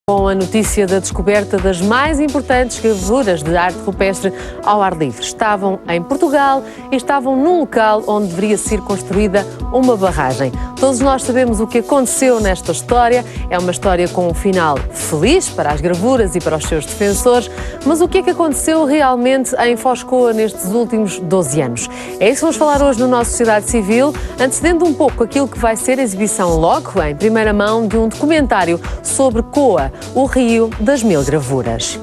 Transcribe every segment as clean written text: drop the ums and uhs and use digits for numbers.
Com a notícia da descoberta das mais importantes gravuras de arte rupestre ao ar livre. Estavam em Portugal e estavam num local onde deveria ser construída uma barragem. Todos nós sabemos o que aconteceu nesta história. É uma história com um final feliz para as gravuras e para os seus defensores. Mas o que é que aconteceu realmente em Foscoa nestes últimos 12 anos? É isso que vamos falar hoje no nosso Sociedade Civil, antecedendo um pouco aquilo que vai ser a exibição logo, em primeira mão, de um documentário sobre Coa, o Rio das Mil Gravuras.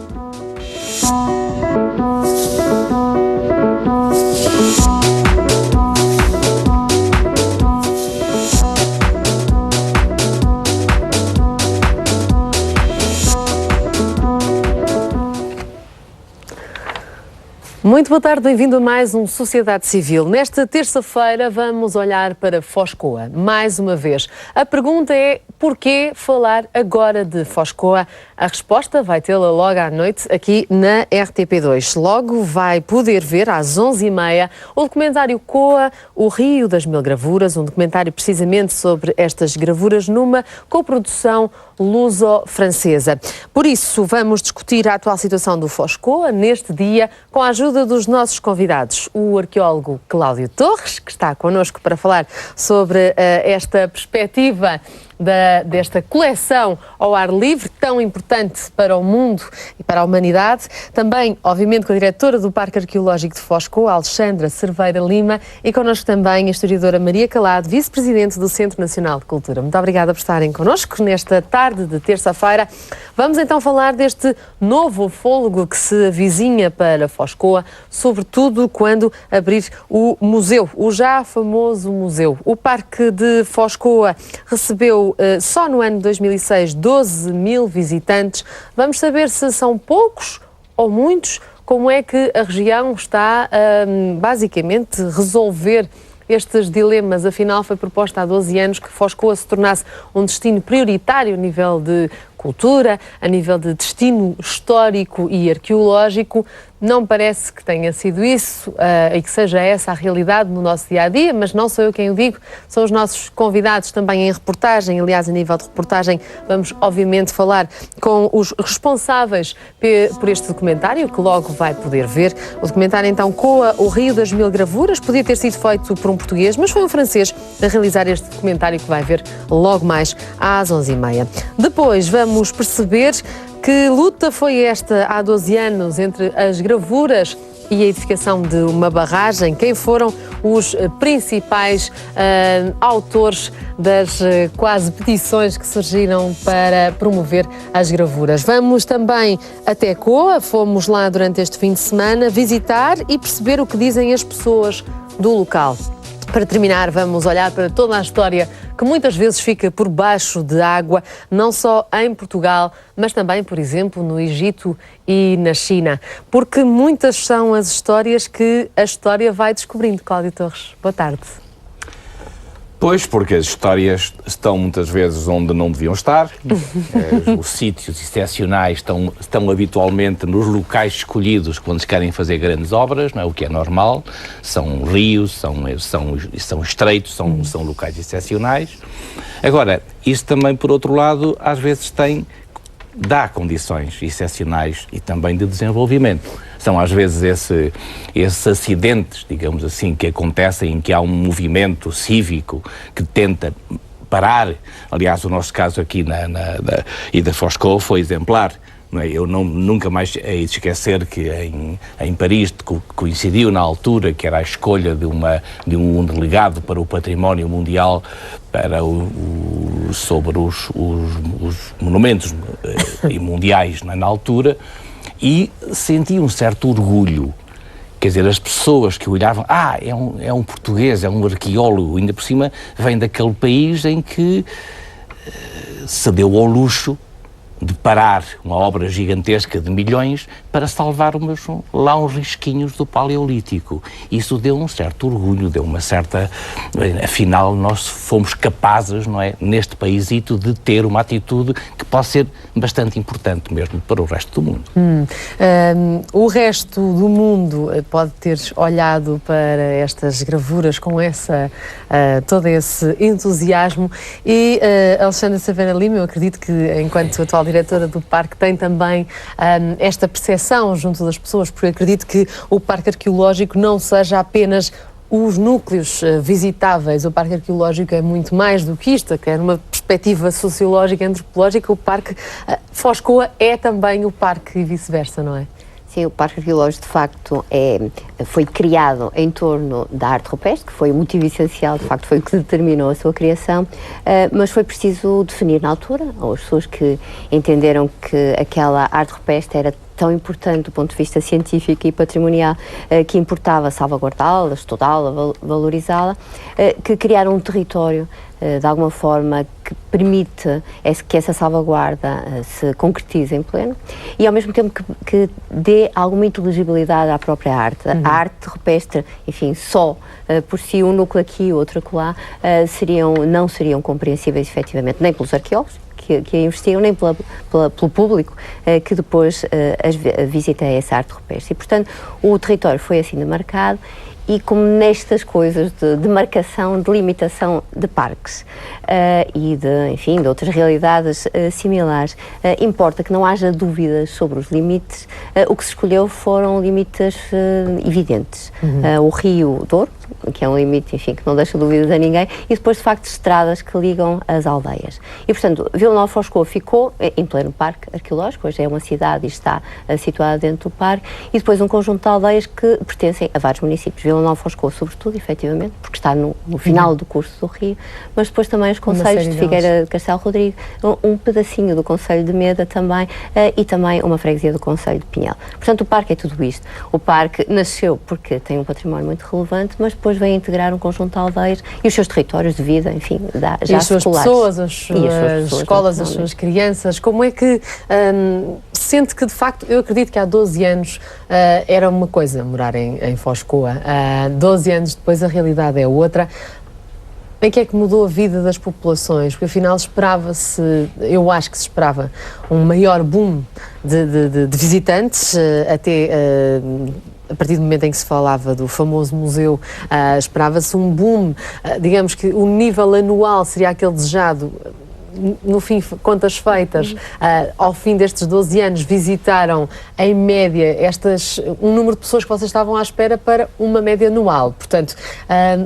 Muito boa tarde, bem-vindo a mais um Sociedade Civil. Nesta terça-feira vamos olhar para Foscoa, mais uma vez. A pergunta é, porquê falar agora de Foscoa? A resposta vai tê-la logo à noite aqui na RTP2. Logo vai poder ver às 11h30 o documentário Coa, o Rio das Mil Gravuras, um documentário precisamente sobre estas gravuras numa coprodução luso-francesa. Por isso, vamos discutir a atual situação do Foscoa neste dia com a ajuda dos nossos convidados. O arqueólogo Cláudio Torres, que está connosco para falar sobre esta perspectiva desta coleção ao ar livre, tão importante para o mundo e para a humanidade. Também, obviamente, com a diretora do Parque Arqueológico de Foscoa, Alexandra Cerveira Lima, e connosco também a historiadora Maria Calado, vice-presidente do Centro Nacional de Cultura. Muito obrigada por estarem connosco nesta tarde de terça-feira. Vamos então falar deste novo fôlego que se avizinha para Foscoa, sobretudo quando abrir o museu, o já famoso museu. O Parque de Foscoa recebeu só no ano de 2006 12 mil visitantes. Vamos saber se são poucos ou muitos. Como é que a região está basicamente resolver estes dilemas? Afinal, foi proposta há 12 anos que Foscoa se tornasse um destino prioritário a nível de cultura, a nível de destino histórico e arqueológico. Não parece que tenha sido isso e que seja essa a realidade no nosso dia-a-dia, mas não sou eu quem o digo, são os nossos convidados também em reportagem. Aliás, a nível de reportagem, vamos obviamente falar com os responsáveis por este documentário, que logo vai poder ver. O documentário, então, Coa, o Rio das Mil Gravuras, podia ter sido feito por um português, mas foi um francês a realizar este documentário que vai ver logo mais às 11h30. Depois vamos perceber que luta foi esta há 12 anos entre as gravuras e a edificação de uma barragem? Quem foram os principais autores das quase petições que surgiram para promover as gravuras? Vamos também até Coa, fomos lá durante este fim de semana visitar e perceber o que dizem as pessoas do local. Para terminar, vamos olhar para toda a história que muitas vezes fica por baixo de água, não só em Portugal, mas também, por exemplo, no Egito e na China. Porque muitas são as histórias que a história vai descobrindo. Cláudio Torres, boa tarde. Pois, porque as histórias estão muitas vezes onde não deviam estar. Os sítios excepcionais estão habitualmente nos locais escolhidos quando se querem fazer grandes obras, não é? O que é normal. São rios, são estreitos, são locais excepcionais. Agora, isso também, por outro lado, às vezes dá condições excepcionais e também de desenvolvimento. São às vezes esses acidentes, digamos assim, que acontecem em que há um movimento cívico que tenta parar. Aliás, o nosso caso aqui e da Foscoa foi exemplar. Não é? Eu nunca mais hei de esquecer que em Paris coincidiu na altura que era a escolha de um delegado para o património mundial sobre os monumentos mundiais, não é? Na altura, e senti um certo orgulho. Quer dizer, as pessoas que olhavam, é um português, é um arqueólogo, ainda por cima vem daquele país em que se deu ao luxo de parar uma obra gigantesca de milhões para salvar lá uns risquinhos do Paleolítico. Isso deu um certo orgulho, deu uma certa... Afinal, nós fomos capazes, não é, neste paísito, de ter uma atitude que pode ser bastante importante mesmo para o resto do mundo. O resto do mundo pode ter olhado para estas gravuras com todo esse entusiasmo e Alexandra Cerveira Lima, eu acredito que enquanto atual diretora do parque, tem também esta percepção junto das pessoas, porque acredito que o parque arqueológico não seja apenas os núcleos visitáveis. O Parque Arqueológico é muito mais do que isto, quer uma perspectiva sociológica, antropológica. O Parque Foz-Coa é também o parque e vice-versa, não é? Sim, o Parque Arqueológico, de facto, foi criado em torno da arte rupestre, que foi o motivo essencial, de facto, foi o que determinou a sua criação, mas foi preciso definir na altura, ou as pessoas que entenderam que aquela arte rupestre era tão importante do ponto de vista científico e patrimonial, que importava salvaguardá-la, estudá-la, valorizá-la, que criaram um território, de alguma forma, que permite que essa salvaguarda se concretize em pleno e, ao mesmo tempo, que dê alguma inteligibilidade à própria arte. A arte rupestre, enfim, só por si, um núcleo aqui, outro acolá, não seriam compreensíveis, efetivamente, nem pelos arqueólogos, que a investiam, nem pelo público que depois visita essa arte rupestre. E, portanto, o território foi assim demarcado e, como nestas coisas de demarcação, de limitação de parques e de outras realidades similares, importa que não haja dúvidas sobre os limites. O que se escolheu foram limites evidentes. O Rio Douro, que é um limite, enfim, que não deixa dúvidas a ninguém, e depois, de facto, estradas que ligam as aldeias. E, portanto, Vila Nova de Foz-Coa ficou em pleno parque arqueológico, hoje é uma cidade e está situada dentro do parque, e depois um conjunto de aldeias que pertencem a vários municípios. Vila Nova de Foz-Coa, sobretudo, efetivamente, porque está no final do curso do Rio, mas depois também os concelhos de Figueira de Castelo Rodrigo, um pedacinho do concelho de Meda também, e também uma freguesia do concelho de Pinhel. Portanto, o parque é tudo isto. O parque nasceu porque tem um património muito relevante, mas depois vem integrar um conjunto de aldeias e os seus territórios de vida, enfim, já as suas seculares. Pessoas, as suas escolas, as suas crianças. Como é que sente que, de facto, eu acredito que há 12 anos era uma coisa morar em Foz-Coa. 12 anos depois a realidade é outra. Em que é que mudou a vida das populações? Porque afinal esperava-se, eu acho que se esperava um maior boom de visitantes, até a partir do momento em que se falava do famoso museu, esperava-se um boom, digamos que o nível anual seria aquele desejado. No fim, contas feitas, ao fim destes 12 anos, visitaram, em média, um número de pessoas que vocês estavam à espera para uma média anual. Portanto,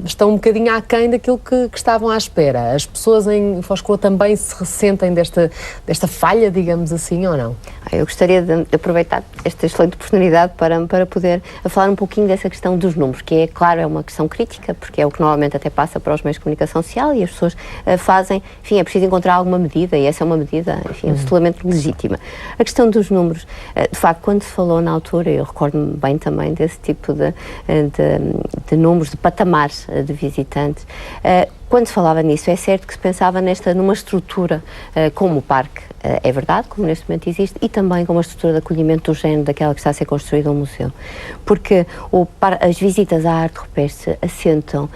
estão um bocadinho aquém daquilo que estavam à espera. As pessoas em Foz-Coa também se ressentem desta falha, digamos assim, ou não? Eu gostaria de aproveitar esta excelente oportunidade para poder falar um pouquinho dessa questão dos números, que é, claro, é uma questão crítica, porque é o que normalmente até passa para os meios de comunicação social e as pessoas fazem, enfim, é preciso encontrar alguma medida, e essa é uma medida, enfim, absolutamente legítima. A questão dos números, de facto, quando se falou na altura, eu recordo-me bem também desse tipo de números, de patamares de visitantes. Quando se falava nisso, é certo que se pensava numa estrutura como o parque, é verdade, como neste momento existe, e também como uma estrutura de acolhimento do género daquela que está a ser construída um museu. Porque as visitas à arte rupestre assentam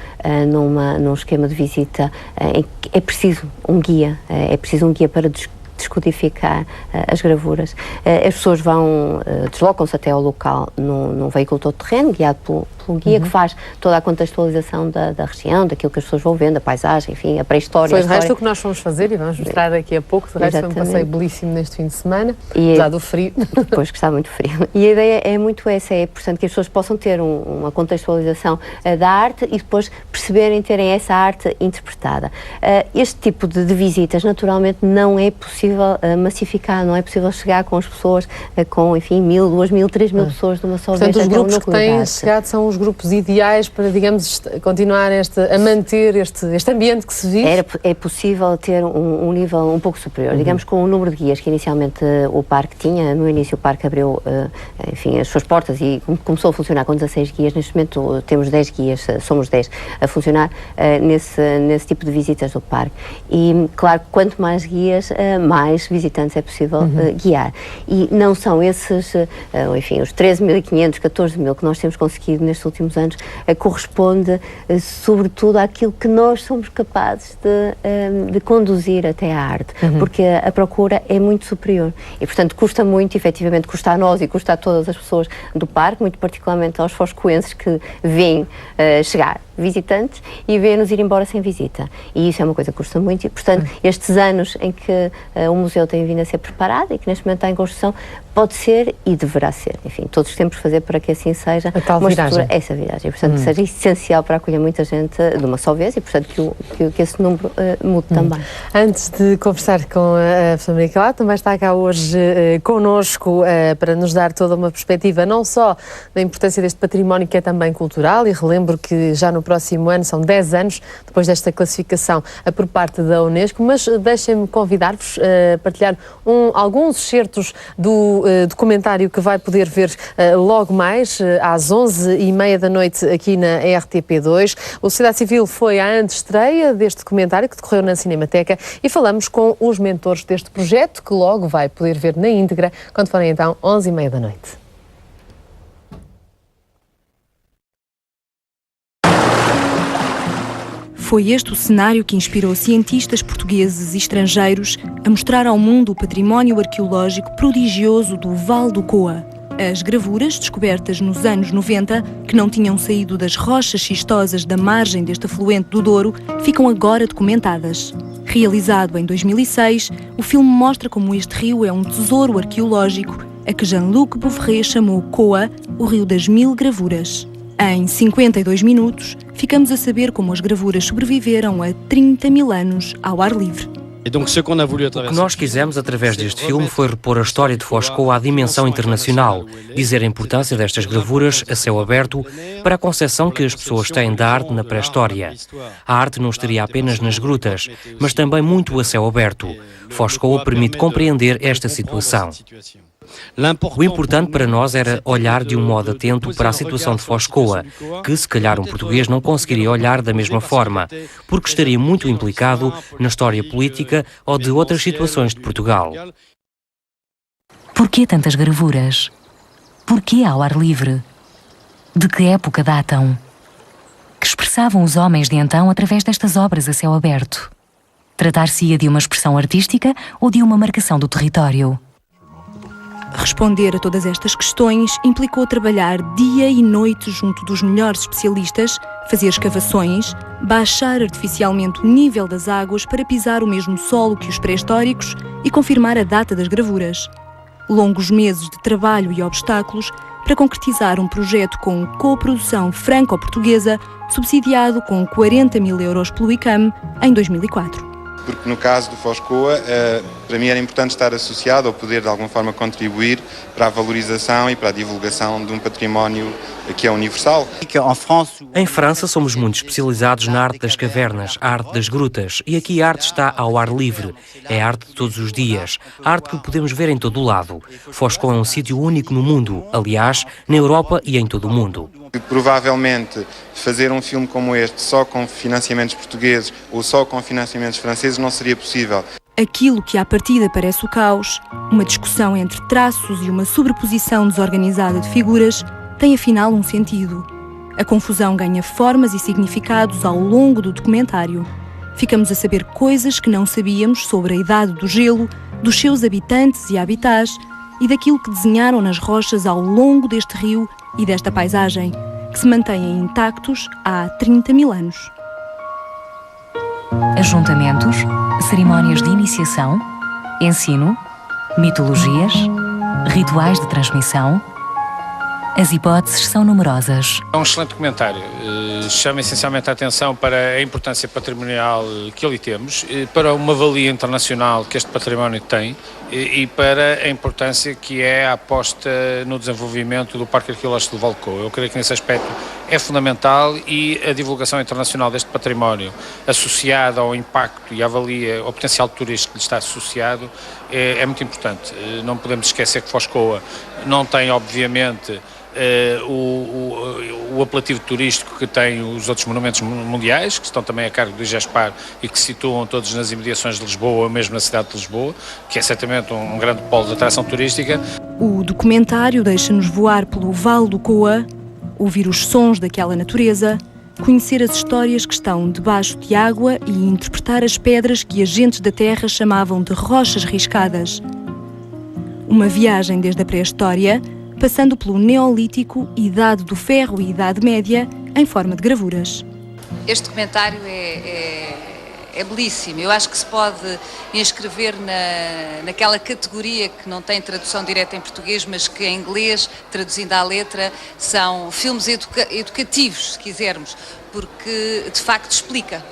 num esquema de visita em que é preciso um guia, para descodificar as gravuras. As pessoas deslocam-se até ao local num veículo todo-terreno, guiado pelo guia, que faz toda a contextualização da região, daquilo que as pessoas vão vendo, a paisagem, enfim, a pré-história. Foi de resto o que nós fomos fazer e vamos mostrar daqui a pouco. De resto foi um passeio belíssimo neste fim de semana, apesar do frio. Depois que está muito frio. E a ideia é muito essa, portanto, que as pessoas possam ter uma contextualização da arte e depois terem essa arte interpretada. Este tipo de visitas, naturalmente, não é possível massificar, não é possível chegar com as pessoas com, enfim, 1.000, 2.000, 3.000 pessoas de uma só vez. Portanto, os grupos que têm chegado são os grupos ideais para, digamos, continuar a manter este ambiente que se vive? É possível ter um nível um pouco superior, digamos, com o número de guias que inicialmente o parque tinha. No início o parque abriu, enfim, as suas portas e começou a funcionar com 16 guias. Neste momento temos 10 guias, somos 10 a funcionar nesse tipo de visitas do parque. E, claro, quanto mais guias, mais visitantes é possível guiar. E não são esses, enfim, os 13.500, 14.000 que nós temos conseguido nestes últimos anos, corresponde sobretudo àquilo que nós somos capazes de conduzir até à arte, porque a procura é muito superior e, portanto, custa muito, efetivamente, custa a nós e custa a todas as pessoas do parque, muito particularmente aos foscoenses que vêm chegar visitantes e vê-nos ir embora sem visita. E isso é uma coisa que custa muito e, portanto, estes anos em que o museu tem vindo a ser preparado e que neste momento está em construção, pode ser e deverá ser. Enfim, todos temos que fazer para que assim seja. A tal viragem. Essa viragem. Portanto, seja essencial para acolher muita gente de uma só vez e, portanto, que esse número mude também. Antes de conversar com a professora Maria Calado, também está cá hoje connosco para nos dar toda uma perspectiva, não só da importância deste património que é também cultural, e relembro que já no próximo ano, são 10 anos depois desta classificação por parte da Unesco, mas deixem-me convidar-vos a partilhar alguns excertos do documentário que vai poder ver logo mais às 11h30 da noite aqui na RTP2. A sociedade civil foi à antestreia deste documentário que decorreu na Cinemateca e falamos com os mentores deste projeto que logo vai poder ver na íntegra quando forem então 11h30 da noite. Foi este o cenário que inspirou cientistas portugueses e estrangeiros a mostrar ao mundo o património arqueológico prodigioso do Vale do Coa. As gravuras, descobertas nos anos 90, que não tinham saído das rochas schistosas da margem deste afluente do Douro, ficam agora documentadas. Realizado em 2006, o filme mostra como este rio é um tesouro arqueológico, a que Jean-Luc Bouveret chamou Coa, o Rio das Mil Gravuras. Em 52 minutos, ficamos a saber como as gravuras sobreviveram a 30 mil anos ao ar livre. O que nós quisemos através deste filme foi repor a história de Foz Coa à dimensão internacional, dizer a importância destas gravuras a céu aberto para a concepção que as pessoas têm da arte na pré-história. A arte não estaria apenas nas grutas, mas também muito a céu aberto. Foz Coa permite compreender esta situação. O importante para nós era olhar de um modo atento para a situação de Foz Coa, que se calhar um português não conseguiria olhar da mesma forma, porque estaria muito implicado na história política ou de outras situações de Portugal. Porquê tantas gravuras? Porquê ao ar livre? De que época datam? Que expressavam os homens de então através destas obras a céu aberto? Tratar-se-ia de uma expressão artística ou de uma marcação do território? Responder a todas estas questões implicou trabalhar dia e noite junto dos melhores especialistas, fazer escavações, baixar artificialmente o nível das águas para pisar o mesmo solo que os pré-históricos e confirmar a data das gravuras. Longos meses de trabalho e obstáculos para concretizar um projeto com coprodução franco-portuguesa, subsidiado com 40 mil euros pelo ICAM em 2004. Porque no caso do Foz Coa, para mim era importante estar associado ou poder de alguma forma contribuir para a valorização e para a divulgação de um património que é universal. Em França somos muito especializados na arte das cavernas, a arte das grutas, e aqui a arte está ao ar livre. É a arte de todos os dias, a arte que podemos ver em todo o lado. Foz Coa é um sítio único no mundo, aliás, na Europa e em todo o mundo. Provavelmente fazer um filme como este só com financiamentos portugueses ou só com financiamentos franceses não seria possível. Aquilo que à partida parece o caos, uma discussão entre traços e uma sobreposição desorganizada de figuras, tem afinal um sentido. A confusão ganha formas e significados ao longo do documentário. Ficamos a saber coisas que não sabíamos sobre a idade do gelo, dos seus habitantes e habitats e daquilo que desenharam nas rochas ao longo deste rio e desta paisagem, que se mantêm intactos há 30 mil anos. Ajuntamentos, cerimónias de iniciação, ensino, mitologias, rituais de transmissão. As hipóteses são numerosas. É um excelente documentário. Chama essencialmente a atenção para a importância patrimonial que ali temos, para uma valia internacional que este património tem e para a importância que é a aposta no desenvolvimento do Parque Arqueológico do Vale do Coa. Eu creio que nesse aspecto é fundamental e a divulgação internacional deste património, associada ao impacto e à valia, ao potencial turístico que lhe está associado, é muito importante. Não podemos esquecer que Foz Coa não tem, obviamente, o apelativo turístico que tem os outros monumentos mundiais, que estão também a cargo do IGESPAR e que se situam todos nas imediações de Lisboa, ou mesmo na cidade de Lisboa, que é certamente um grande polo de atração turística. O documentário deixa-nos voar pelo Vale do Coa, ouvir os sons daquela natureza, conhecer as histórias que estão debaixo de água e interpretar as pedras que agentes da terra chamavam de rochas riscadas. Uma viagem desde a pré-história, passando pelo Neolítico, Idade do Ferro e Idade Média, em forma de gravuras. Este documentário é belíssimo. Eu acho que se pode inscrever naquela categoria que não tem tradução direta em português, mas que em inglês, traduzindo à letra, são filmes educativos, se quisermos, porque de facto explica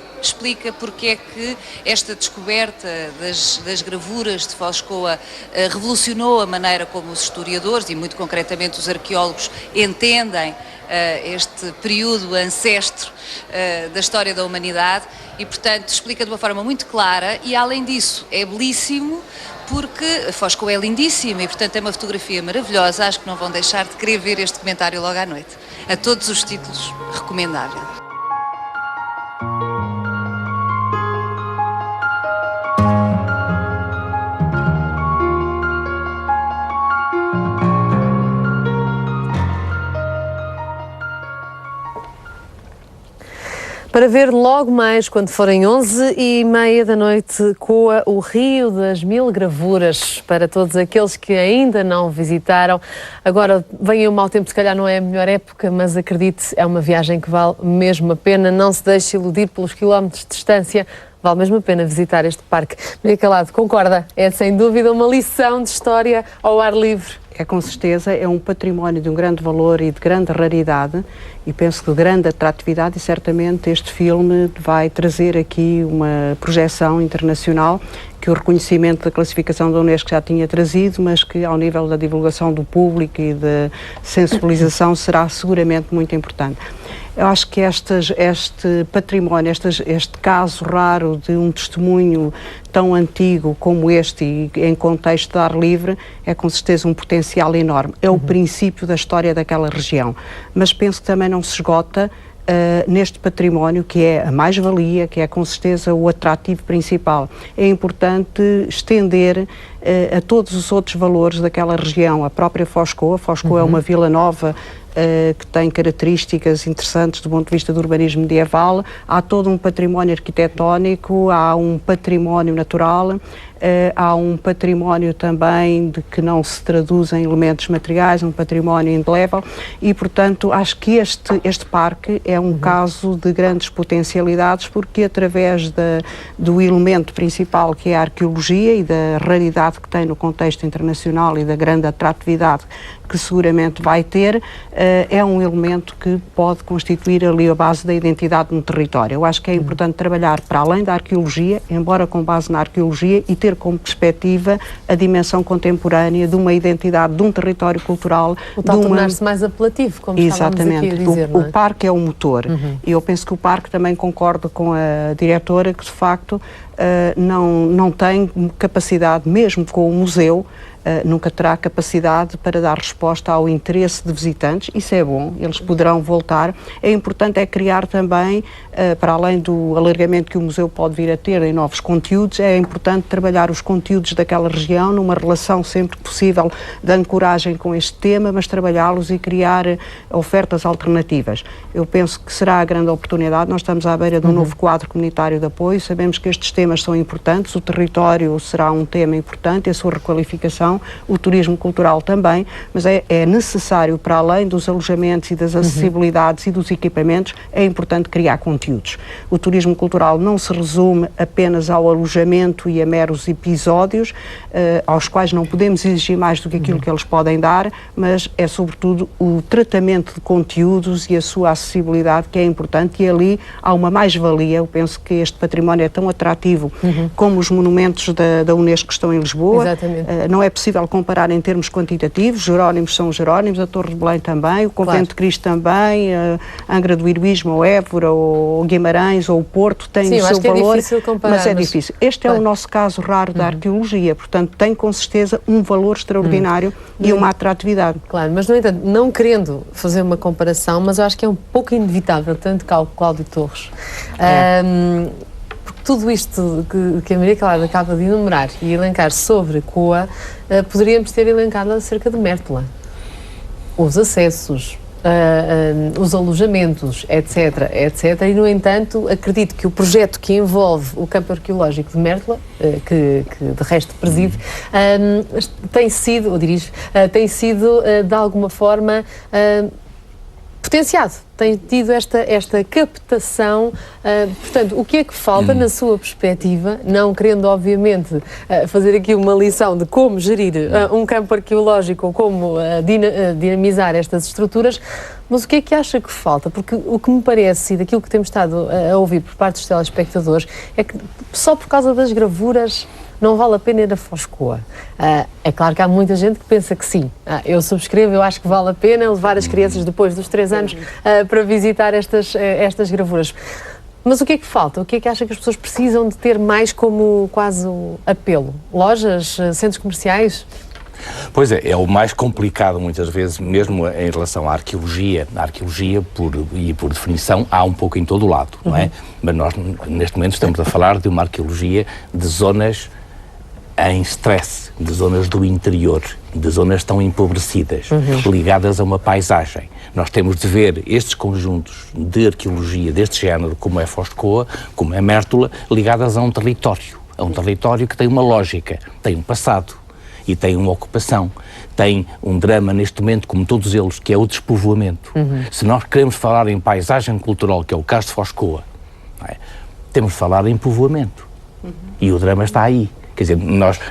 porque é que esta descoberta das gravuras de Foscoa revolucionou a maneira como os historiadores e muito concretamente os arqueólogos entendem este período ancestro da história da humanidade e, portanto, explica de uma forma muito clara e, além disso, é belíssimo porque Foscoa é lindíssima e, portanto, é uma fotografia maravilhosa. Acho que não vão deixar de querer ver este documentário logo à noite. A todos os títulos, recomendável. Para ver logo mais, quando forem 11h30 da noite, Coa, o Rio das Mil Gravuras, para todos aqueles que ainda não visitaram. Agora, vem o mau tempo, se calhar não é a melhor época, mas acredite, é uma viagem que vale mesmo a pena. Não se deixe iludir pelos quilómetros de distância. Vale mesmo a pena visitar este parque. Maria Calado, concorda? É sem dúvida uma lição de história ao ar livre. É com certeza, é um património de um grande valor e de grande raridade e penso que de grande atratividade e certamente este filme vai trazer aqui uma projeção internacional que o reconhecimento da classificação da Unesco já tinha trazido, mas que ao nível da divulgação do público e de sensibilização será seguramente muito importante. Eu acho que este património, este caso raro de um testemunho tão antigo como este e em contexto de ar livre é com certeza um potencial enorme. É o princípio da história daquela região. Mas penso que também não se esgota neste património que é a mais-valia, que é com certeza o atrativo principal. É importante estender a todos os outros valores daquela região. A própria Foscoa é uma vila nova que tem características interessantes do ponto de vista do urbanismo medieval. Há todo um património arquitetónico, há um património natural, há um património também de que não se traduz em elementos materiais, um património indelével e, portanto, acho que este parque é um caso de grandes potencialidades porque através do elemento principal que é a arqueologia e da raridade que tem no contexto internacional e da grande atratividade que seguramente vai ter, é um elemento que pode constituir ali a base da identidade no território. Eu acho que é importante trabalhar para além da arqueologia, embora com base na arqueologia, e ter como perspectiva a dimensão contemporânea de uma identidade, de um território cultural. O tal tornar-se mais apelativo, como estávamos aqui a dizer, não é? O parque é o motor. E eu penso que o parque também concorda com a diretora que, de facto, não tem capacidade, mesmo com o museu, nunca terá capacidade para dar resposta ao interesse de visitantes. Isso é bom, eles poderão voltar. É importante criar também, para além do alargamento que o museu pode vir a ter em novos conteúdos, é importante trabalhar os conteúdos daquela região numa relação sempre possível de ancoragem com este tema, mas trabalhá-los e criar ofertas alternativas. Eu penso que será a grande oportunidade. Nós estamos à beira de um novo quadro comunitário de apoio, sabemos que estes temas são importantes, o território será um tema importante, a sua requalificação, o turismo cultural também, mas é necessário, para além dos alojamentos e das acessibilidades e dos equipamentos, é importante criar conteúdos. O turismo cultural não se resume apenas ao alojamento e a meros episódios, aos quais não podemos exigir mais do que aquilo que eles podem dar, mas é sobretudo o tratamento de conteúdos e a sua acessibilidade que é importante, e ali há uma mais-valia. Eu penso que este património é tão atrativo como os monumentos da Unesco que estão em Lisboa. Não é possível comparar em termos quantitativos. Jerónimos são Jerónimos, a Torre de Belém também, o Convento de Cristo também, Angra do Heroísmo, ou Évora, ou Guimarães, ou o Porto, tem o seu valor, mas é difícil. Este é o nosso caso raro da arqueologia, portanto tem com certeza um valor extraordinário e uma atratividade. Claro, mas no entanto, não querendo fazer uma comparação, mas eu acho que é um pouco inevitável, tanto Cláudio Torres. Porque tudo isto que a Maria Calado acaba de enumerar e elencar sobre Coa, poderíamos ter elencado acerca de Mértola. Os acessos, os alojamentos, etc, etc. E, no entanto, acredito que o projeto que envolve o campo arqueológico de Mértola, que de resto preside, tem sido, de alguma forma, potenciado, tem tido esta captação. Portanto, o que é que falta na sua perspectiva, não querendo obviamente fazer aqui uma lição de como gerir um campo arqueológico ou como dinamizar estas estruturas, mas o que é que acha que falta? Porque o que me parece, e daquilo que temos estado a ouvir por parte dos telespectadores, é que só por causa das gravuras não vale a pena ir a Foscoa. É claro que há muita gente que pensa que sim. Eu subscrevo, eu acho que vale a pena levar as crianças depois dos 3 anos para visitar estas gravuras. Mas o que é que falta? O que é que acha que as pessoas precisam de ter mais como quase apelo? Lojas, centros comerciais? Pois é o mais complicado muitas vezes, mesmo em relação à arqueologia. A arqueologia, por definição, há um pouco em todo o lado, não é? Mas nós, neste momento, estamos a falar de uma arqueologia de zonas em stress, de zonas do interior, de zonas tão empobrecidas, ligadas a uma paisagem. Nós temos de ver estes conjuntos de arqueologia deste género, como é Foscoa, como é Mértola, ligadas a um território que tem uma lógica, tem um passado e tem uma ocupação, tem um drama neste momento, como todos eles, que é o despovoamento. Se nós queremos falar em paisagem cultural, que é o caso de Foscoa, temos de falar em povoamento. E o drama está aí. Quer dizer,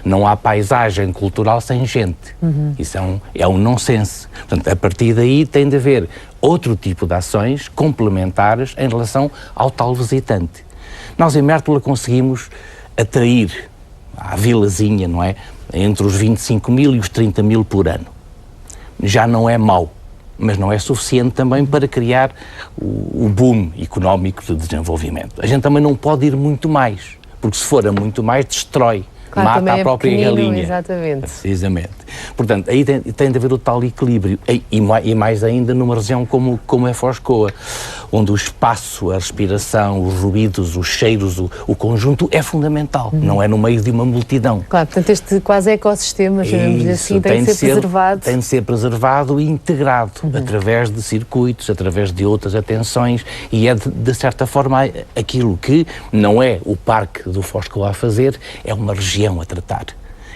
não há paisagem cultural sem gente. Isso é um nonsense. Portanto, a partir daí tem de haver outro tipo de ações complementares em relação ao tal visitante. Nós em Mértola conseguimos atrair à vilazinha, não é? Entre os 25 mil e os 30 mil por ano. Já não é mau, mas não é suficiente também para criar o boom económico de desenvolvimento. A gente também não pode ir muito mais, porque se for a muito mais, destrói. Claro, mata a própria galinha. Exatamente. Precisamente. Portanto, aí tem de haver o tal equilíbrio. E mais ainda numa região como é Foscoa, onde o espaço, a respiração, os ruídos, os cheiros, o conjunto é fundamental. Não é no meio de uma multidão. Claro, portanto este quase ecossistema, chamamos assim, tem de ser preservado. Tem de ser preservado e integrado através de circuitos, através de outras atenções, e é de certa forma aquilo que não é o Parque do Foscoa a fazer, é uma região a tratar.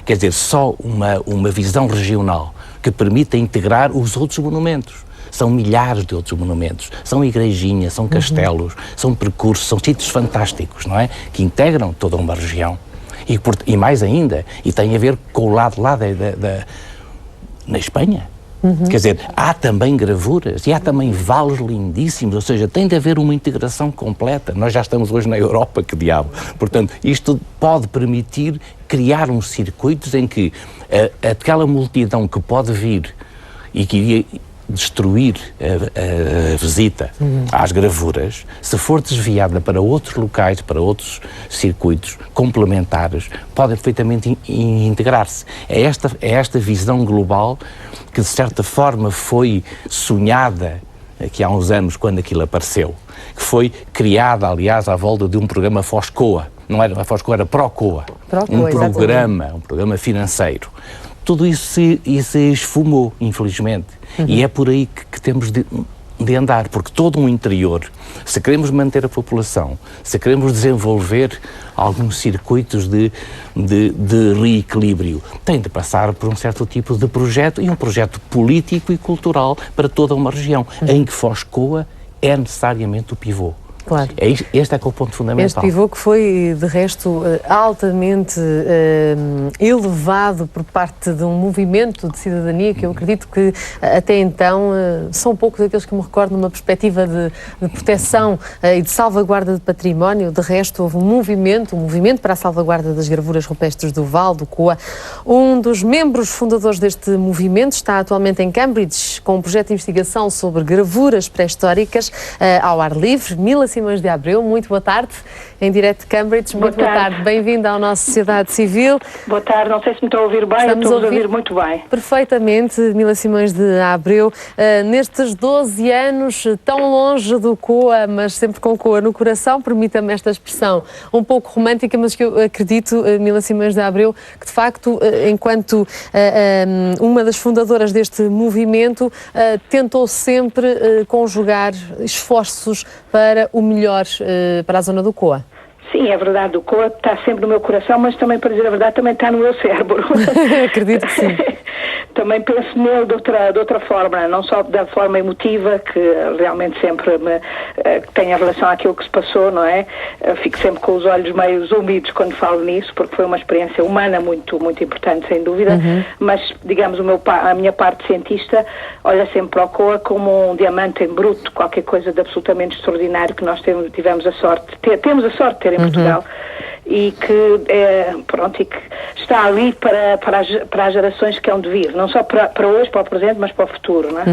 Quer dizer, só uma visão regional que permita integrar os outros monumentos. São milhares de outros monumentos. São igrejinhas, são castelos, são percursos, são sítios fantásticos, não é? Que integram toda uma região. E mais ainda, e tem a ver com o lado lá na Espanha. Quer dizer, há também gravuras e há também vales lindíssimos, ou seja, tem de haver uma integração completa. Nós já estamos hoje na Europa, que diabo. Portanto, isto pode permitir criar uns circuitos em que aquela multidão que pode vir e que iria destruir a visita às gravuras, se for desviada para outros locais, para outros circuitos complementares, pode perfeitamente integrar-se. É esta visão global que de certa forma foi sonhada aqui há uns anos quando aquilo apareceu, que foi criada, aliás, à volta de um programa Foscoa. Não era a Foscoa, era Procoa. Um programa financeiro. Tudo isso se esfumou, infelizmente. E é por aí que temos de andar, porque todo um interior, se queremos manter a população, se queremos desenvolver alguns circuitos de reequilíbrio, tem de passar por um certo tipo de projeto, e um projeto político e cultural para toda uma região, em que Foscoa é necessariamente o pivô. Claro. Este é que é o ponto fundamental. Este pivô que foi, de resto, altamente elevado por parte de um movimento de cidadania que eu acredito que, até então, são poucos aqueles que me recordo numa perspectiva de proteção e de salvaguarda de património. De resto, houve um movimento para a salvaguarda das gravuras rupestres do Val do Coa. Um dos membros fundadores deste movimento está atualmente em Cambridge com um projeto de investigação sobre gravuras pré-históricas ao ar livre. Mila Simões de Abreu, muito boa tarde, em direto de Cambridge. Muito boa tarde. Bem-vinda ao nosso Sociedade Civil. Boa tarde, não sei se me estão a ouvir bem. Estamos a ouvir muito bem. Perfeitamente, Mila Simões de Abreu. Nestes 12 anos, tão longe do Coa, mas sempre com Coa no coração, permita-me esta expressão um pouco romântica, mas que eu acredito, Mila Simões de Abreu, que de facto, enquanto uma das fundadoras deste movimento, tentou sempre conjugar esforços para o melhor para a zona do Coa. Sim, é verdade, o Coa está sempre no meu coração, mas também, para dizer a verdade, também está no meu cérebro. Acredito que sim. também penso nele de outra forma, não só da forma emotiva, que realmente sempre tem a relação àquilo que se passou, não é? Fico sempre com os olhos meio úmidos quando falo nisso, porque foi uma experiência humana muito, muito importante, sem dúvida, mas, digamos, a minha parte cientista olha sempre para o COA como um diamante em bruto, qualquer coisa de absolutamente extraordinário que nós temos a sorte de ter em Portugal. E que está ali para as gerações que hão de vir, não só para hoje, para o presente, mas para o futuro, não é?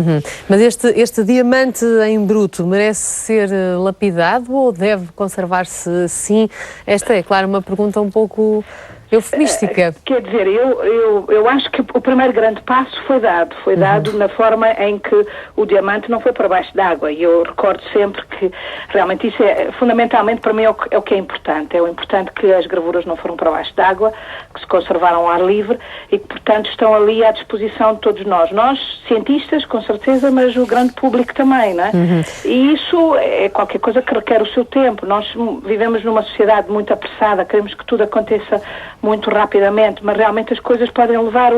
Mas este diamante em bruto merece ser lapidado ou deve conservar-se assim? Esta é, claro, uma pergunta um pouco eufemística. Quer dizer, eu acho que o primeiro grande passo foi dado na forma em que o diamante não foi para baixo d'água, e eu recordo sempre que realmente isso fundamentalmente para mim é o que é importante. É o importante que as gravuras não foram para baixo d'água, que se conservaram ao ar livre e que, portanto, estão ali à disposição de todos nós, cientistas, com certeza, mas o grande público também, não é? E isso é qualquer coisa que requer o seu tempo. Nós vivemos numa sociedade muito apressada, queremos que tudo aconteça muito rapidamente, mas realmente as coisas podem levar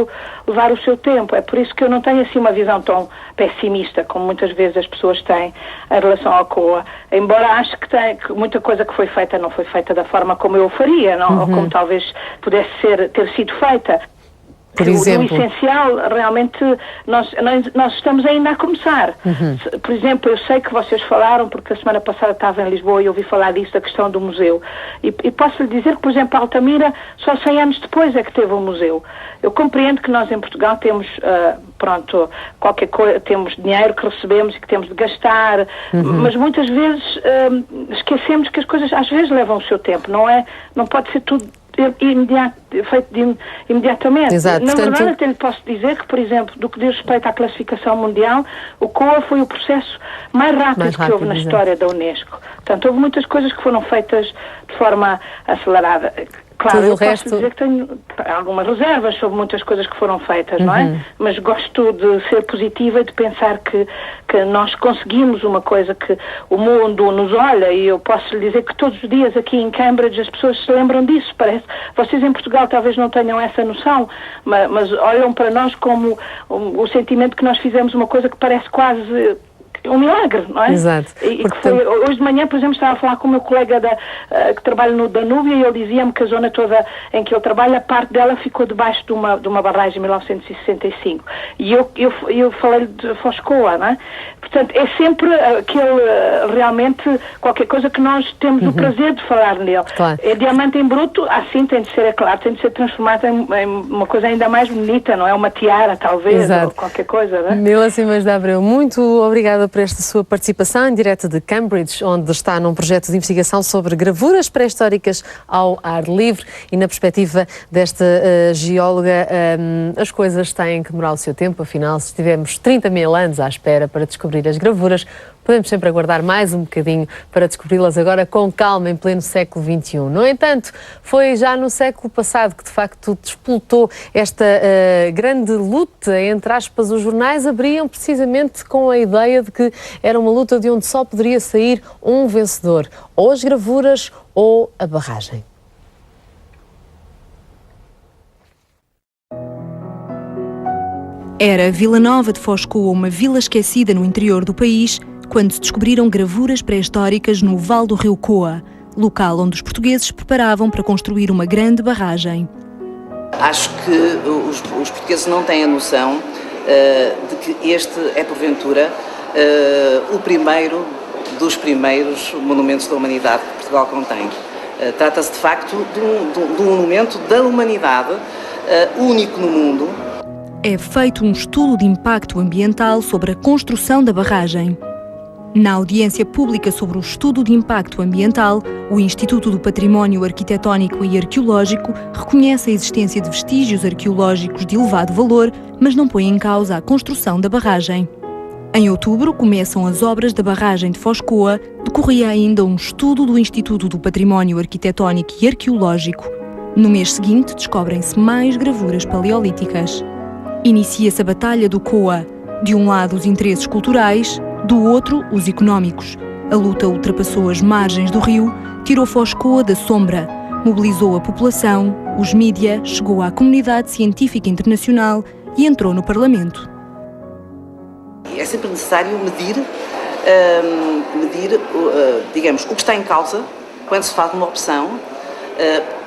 o seu tempo. É por isso que eu não tenho assim uma visão tão pessimista como muitas vezes as pessoas têm em relação ao COA, embora acho que muita coisa que foi feita não foi feita da forma como eu faria, não? Ou como talvez pudesse ter sido feita. Por exemplo? O essencial, realmente, nós estamos ainda a começar. Por exemplo, eu sei que vocês falaram, porque a semana passada estava em Lisboa e ouvi falar disso, da questão do museu. E posso lhe dizer que, por exemplo, Altamira, só 100 anos depois é que teve um museu. Eu compreendo que nós em Portugal temos, qualquer coisa, temos dinheiro que recebemos e que temos de gastar, mas muitas vezes esquecemos que as coisas às vezes levam o seu tempo, não pode ser tudo feito imediatamente. Exato, Na verdade, até lhe posso dizer que, por exemplo, do que diz respeito à classificação mundial, o COA foi o processo mais rápido que houve na história da Unesco. Portanto, houve muitas coisas que foram feitas de forma acelerada. Claro, eu posso dizer que tenho algumas reservas sobre muitas coisas que foram feitas, não é? Mas gosto de ser positiva e de pensar que nós conseguimos uma coisa que o mundo nos olha, e eu posso lhe dizer que todos os dias aqui em Cambridge as pessoas se lembram disso, parece. Vocês em Portugal talvez não tenham essa noção, mas olham para nós como o sentimento que nós fizemos uma coisa que parece quase um milagre, não é? Exato. E que foi, hoje de manhã, por exemplo, estava a falar com o meu colega que trabalha no Danúbio, e ele dizia-me que a zona toda em que ele trabalha, parte dela ficou debaixo de uma barragem em 1965. E eu falei de Foscoa, não é? Portanto, é sempre realmente qualquer coisa que nós temos o prazer de falar nele. Claro. É diamante em bruto, assim tem de ser, é claro, tem de ser transformado em uma coisa ainda mais bonita, não é? Uma tiara, talvez, ou qualquer coisa, não é? Mila Simões de Abreu, muito obrigada por esta sua participação em direto de Cambridge, onde está num projeto de investigação sobre gravuras pré-históricas ao ar livre, e na perspectiva desta geóloga, as coisas têm que demorar o seu tempo. Afinal, se tivemos 30 mil anos à espera para descobrir as gravuras, podemos sempre aguardar mais um bocadinho para descobri-las agora com calma, em pleno século XXI. No entanto, foi já no século passado que, de facto, despoltou esta grande luta, entre aspas. Os jornais abriam precisamente com a ideia de que era uma luta de onde só poderia sair um vencedor, ou as gravuras ou a barragem. Era Vila Nova de Foscoa, uma vila esquecida no interior do país, quando se descobriram gravuras pré-históricas no Vale do Rio Coa, local onde os portugueses preparavam para construir uma grande barragem. Acho que os portugueses não têm a noção de que este é, porventura, o primeiro dos primeiros monumentos da humanidade que Portugal contém. Trata-se, de facto, de um monumento da humanidade, único no mundo. É feito um estudo de impacto ambiental sobre a construção da barragem. Na audiência pública sobre o estudo de impacto ambiental, o Instituto do Património Arquitetónico e Arqueológico reconhece a existência de vestígios arqueológicos de elevado valor, mas não põe em causa a construção da barragem. Em outubro começam as obras da barragem de Foscoa, decorria ainda um estudo do Instituto do Património Arquitetónico e Arqueológico. No mês seguinte descobrem-se mais gravuras paleolíticas. Inicia-se a Batalha do Coa, de um lado os interesses culturais, do outro os económicos. A luta ultrapassou as margens do rio, tirou Foscoa da sombra, mobilizou a população, os mídia, chegou à comunidade científica internacional e entrou no Parlamento. É sempre necessário medir, digamos, o que está em causa quando se faz uma opção,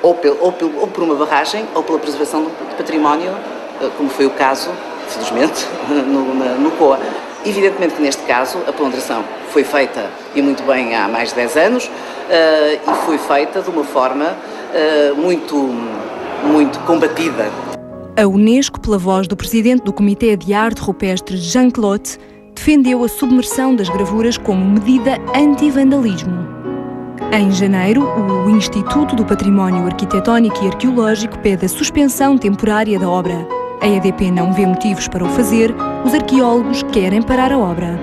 ou por uma barragem, ou pela preservação do património, como foi o caso, felizmente, no COA. Evidentemente que neste caso a ponderação foi feita, e muito bem, há mais de 10 anos, e foi feita de uma forma muito combatida. A Unesco, pela voz do presidente do Comitê de Arte Rupestre, Jean Clotte, defendeu a submersão das gravuras como medida anti-vandalismo. Em janeiro, o Instituto do Património Arquitetónico e Arqueológico pede a suspensão temporária da obra. A EDP não vê motivos para o fazer, os arqueólogos querem parar a obra.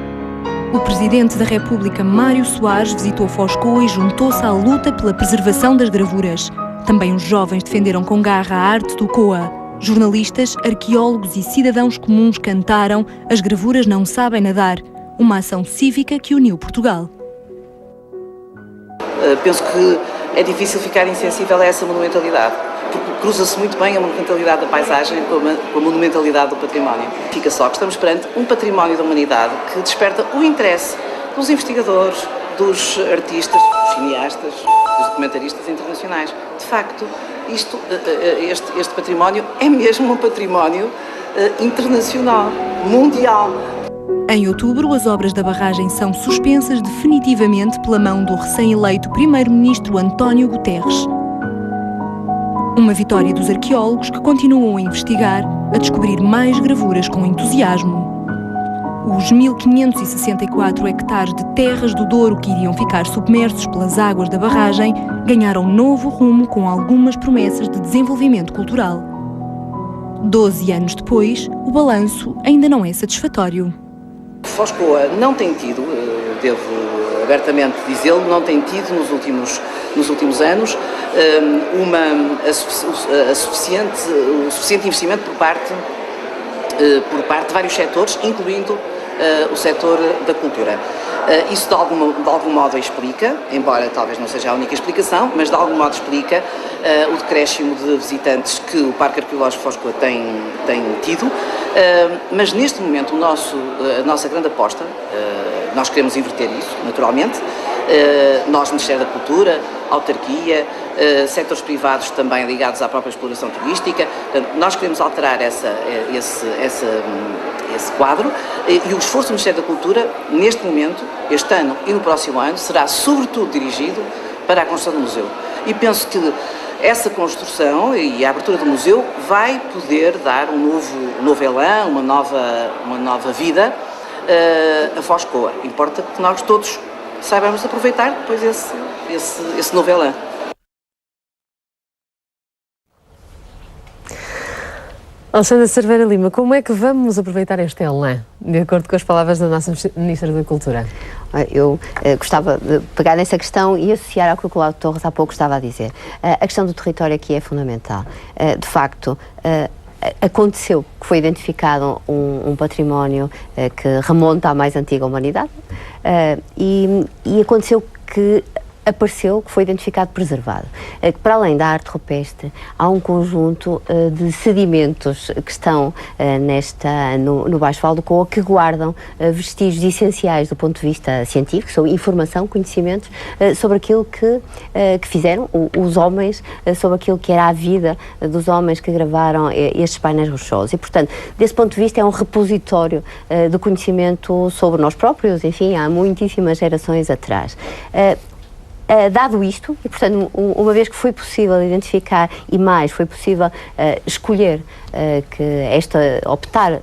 O Presidente da República, Mário Soares, visitou Foscoa e juntou-se à luta pela preservação das gravuras. Também os jovens defenderam com garra a arte do COA. Jornalistas, arqueólogos e cidadãos comuns cantaram "As gravuras não sabem nadar", uma ação cívica que uniu Portugal. Penso que é difícil ficar insensível a essa monumentalidade, porque cruza-se muito bem a monumentalidade da paisagem com a monumentalidade do património. Fica só que estamos perante um património da humanidade que desperta o interesse dos investigadores, dos artistas, dos cineastas, dos documentaristas internacionais. De facto, este património é mesmo um património internacional, mundial. Em outubro, as obras da barragem são suspensas definitivamente pela mão do recém-eleito primeiro-ministro António Guterres. Uma vitória dos arqueólogos que continuam a investigar, a descobrir mais gravuras com entusiasmo. Os 1.564 hectares de terras do Douro que iriam ficar submersos pelas águas da barragem ganharam novo rumo com algumas promessas de desenvolvimento cultural. 12 anos depois, o balanço ainda não é satisfatório. Foscoa não tem tido, devo abertamente dizê-lo, não tem tido nos últimos anos o suficiente investimento por parte de vários setores, incluindo o setor da cultura. Isso de algum modo explica, embora talvez não seja a única explicação, mas de algum modo explica o decréscimo de visitantes que o Parque Arqueológico de Foscoa tem tido, mas neste momento a nossa grande aposta, nós queremos inverter isso, naturalmente, nós, Ministério da Cultura, autarquia, setores privados também ligados à própria exploração turística, nós queremos alterar esse quadro, e o esforço do Ministério da Cultura, neste momento, este ano e no próximo ano, será sobretudo dirigido para a construção do museu. E penso que essa construção e a abertura do museu vai poder dar um novo elan, uma nova vida a Foscoa. Importa que nós todos saibamos aproveitar depois esse novo elan. Alexandra Cerveira Lima, como é que vamos aproveitar este elan, de acordo com as palavras da nossa Ministra da Cultura? Eu gostava de pegar nessa questão e associar ao que o Cláudio Torres há pouco estava a dizer. A questão do território aqui é fundamental. De facto, aconteceu que foi identificado um património que remonta à mais antiga humanidade e aconteceu que foi identificado preservado. Para além da arte rupestre, há um conjunto de sedimentos que estão no Baixo Val do Coa que guardam vestígios essenciais do ponto de vista científico, são informação, conhecimentos sobre aquilo que fizeram os homens, sobre aquilo que era a vida dos homens que gravaram estes painéis rochosos. E, portanto, desse ponto de vista é um repositório de conhecimento sobre nós próprios, enfim, há muitíssimas gerações atrás. Dado isto, e portanto, uma vez que foi possível identificar e mais foi possível escolher optar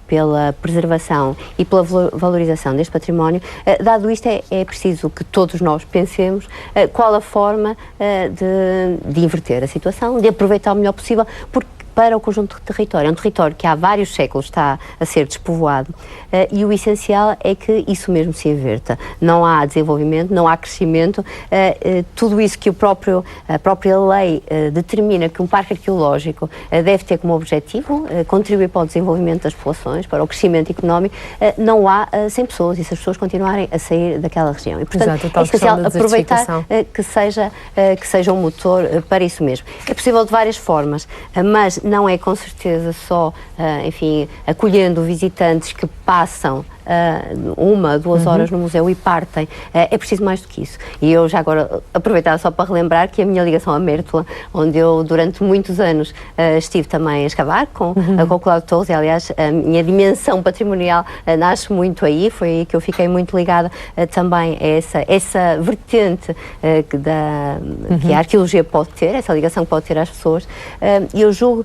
pela preservação e pela valorização deste património, dado isto é preciso que todos nós pensemos qual a forma de inverter a situação, de aproveitar o melhor possível, para o conjunto de território. É um território que há vários séculos está a ser despovoado e o essencial é que isso mesmo se inverta. Não há desenvolvimento, não há crescimento, tudo isso que a própria lei determina que um parque arqueológico deve ter como objetivo contribuir para o desenvolvimento das populações, para o crescimento económico, não há sem pessoas e se as pessoas continuarem a sair daquela região. E, portanto, exato, é essencial aproveitar que seja um motor para isso mesmo. É possível de várias formas, mas não é com certeza só, enfim, acolhendo visitantes que passam 1, 2 horas no museu e partem. É preciso mais do que isso. E eu já agora aproveitava só para relembrar que a minha ligação à Mértola, onde eu durante muitos anos estive também a escavar com o Cláudio Torres, e aliás a minha dimensão patrimonial nasce muito aí, foi aí que eu fiquei muito ligada também a essa vertente que a arqueologia pode ter, essa ligação que pode ter às pessoas, e eu julgo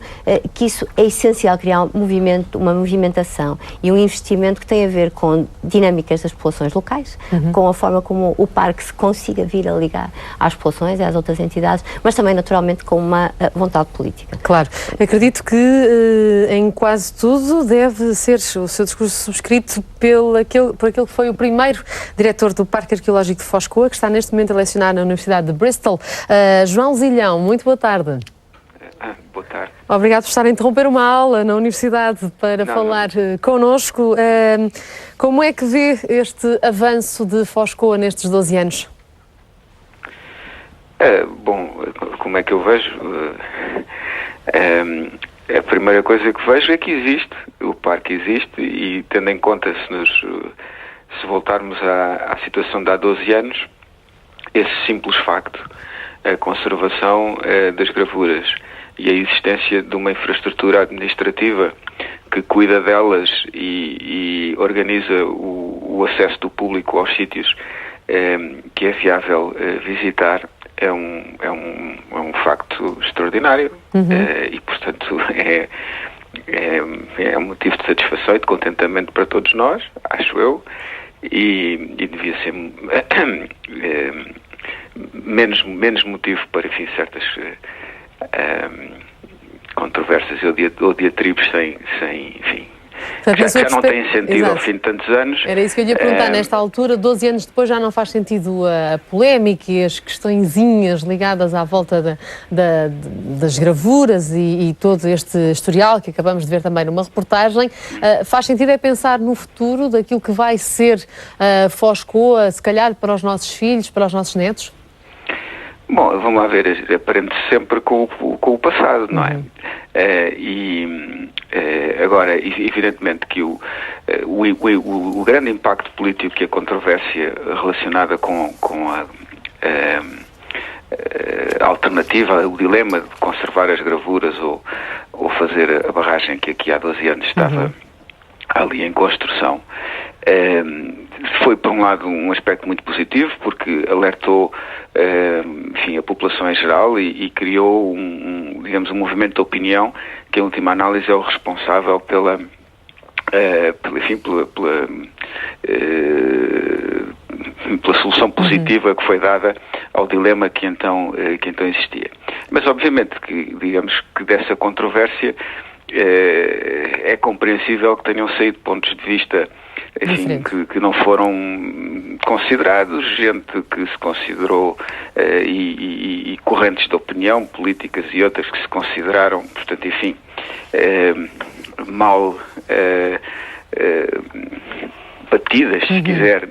que isso é essencial, criar um movimento, uma movimentação e um investimento que tem a ver com dinâmicas das populações locais, com a forma como o parque se consiga vir a ligar às populações e às outras entidades, mas também naturalmente com uma vontade política. Claro. Acredito que em quase tudo deve ser o seu discurso subscrito por aquele que foi o primeiro diretor do Parque Arqueológico de Foz Coa, que está neste momento a lecionar na Universidade de Bristol. João Zilhão, muito boa tarde. Boa tarde. Obrigado por estar a interromper uma aula na Universidade para falar connosco. Como é que vê este avanço de Foz Coa nestes 12 anos? Bom, como é que eu vejo? A primeira coisa que vejo é que existe, o parque existe, e tendo em conta, se voltarmos à situação de há 12 anos, esse simples facto, a conservação das gravuras e a existência de uma infraestrutura administrativa que cuida delas e organiza o acesso do público aos sítios que é viável visitar, é um facto extraordinário e, portanto, é um motivo de satisfação e de contentamento para todos nós, acho eu, e devia ser menos motivo para, enfim, certas controvérsias ou diatribes sem enfim, já não tem sentido. Exato. Ao fim de tantos anos. Era isso que eu ia perguntar, nesta altura, 12 anos depois, já não faz sentido a polémica e as questõezinhas ligadas à volta das gravuras e todo este historial que acabamos de ver também numa reportagem. Faz sentido pensar no futuro daquilo que vai ser Foz Coa, se calhar para os nossos filhos, para os nossos netos? Bom, vamos lá ver, aprende sempre com o passado, não é? Agora, evidentemente que o grande impacto político que a controvérsia relacionada com a alternativa, o dilema de conservar as gravuras ou fazer a barragem que aqui há 12 anos estava ali em construção, foi, por um lado, um aspecto muito positivo, porque alertou enfim, a população em geral e criou digamos, um movimento de opinião que, em última análise, é o responsável pela solução positiva que foi dada ao dilema que então existia. Mas, obviamente, que, digamos, que dessa controvérsia é compreensível que tenham saído pontos de vista, enfim, que não foram considerados, gente que se considerou e correntes de opinião, políticas e outras que se consideraram, portanto, enfim, mal batidas, se quiser,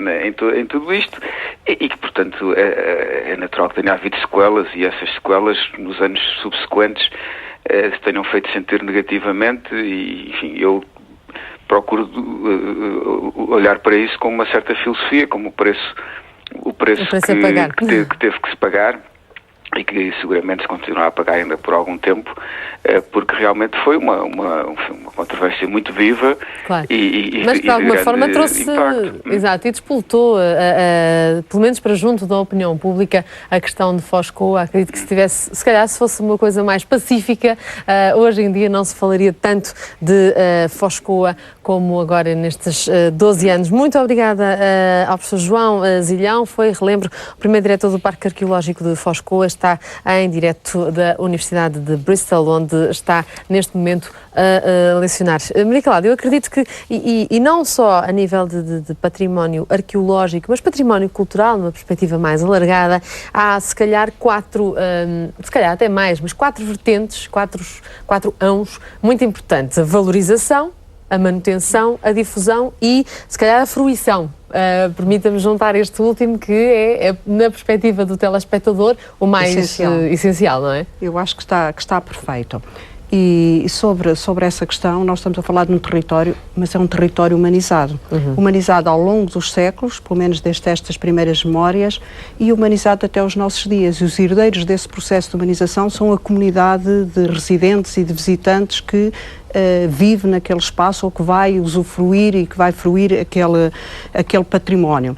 em tudo isto, e que, portanto, é natural que tenha havido sequelas, e essas sequelas, nos anos subsequentes, se tenham feito sentir negativamente, e, enfim, eu procuro olhar para isso com uma certa filosofia, como o preço que teve que se pagar, e que seguramente se continuará a pagar ainda por algum tempo, porque realmente foi uma controvérsia muito viva. Claro. Mas de alguma forma trouxe, exato, e despoltou, pelo menos para junto da opinião pública, a questão de Foz Coa. Acredito que se calhar se fosse uma coisa mais pacífica, hoje em dia não se falaria tanto de Foz Coa como agora nestes 12 anos. Muito obrigada ao professor João Zilhão, relembro, o primeiro diretor do Parque Arqueológico de Foz Coa, está em direto da Universidade de Bristol, onde está neste momento a lecionar. Maria Cláudia, eu acredito que, e não só a nível de património arqueológico, mas património cultural, numa perspectiva mais alargada, há se calhar se calhar até mais, mas 4 vertentes, 4 ãos muito importantes: a valorização, a manutenção, a difusão e, se calhar, a fruição. Permita-me juntar este último, que é, na perspectiva do telespectador, o mais essencial, não é? Eu acho que está perfeito. E sobre essa questão, nós estamos a falar de um território, mas é um território humanizado. Humanizado ao longo dos séculos, pelo menos desde estas primeiras memórias, e humanizado até os nossos dias. E os herdeiros desse processo de humanização são a comunidade de residentes e de visitantes que vive naquele espaço ou que vai usufruir e que vai fruir aquele património.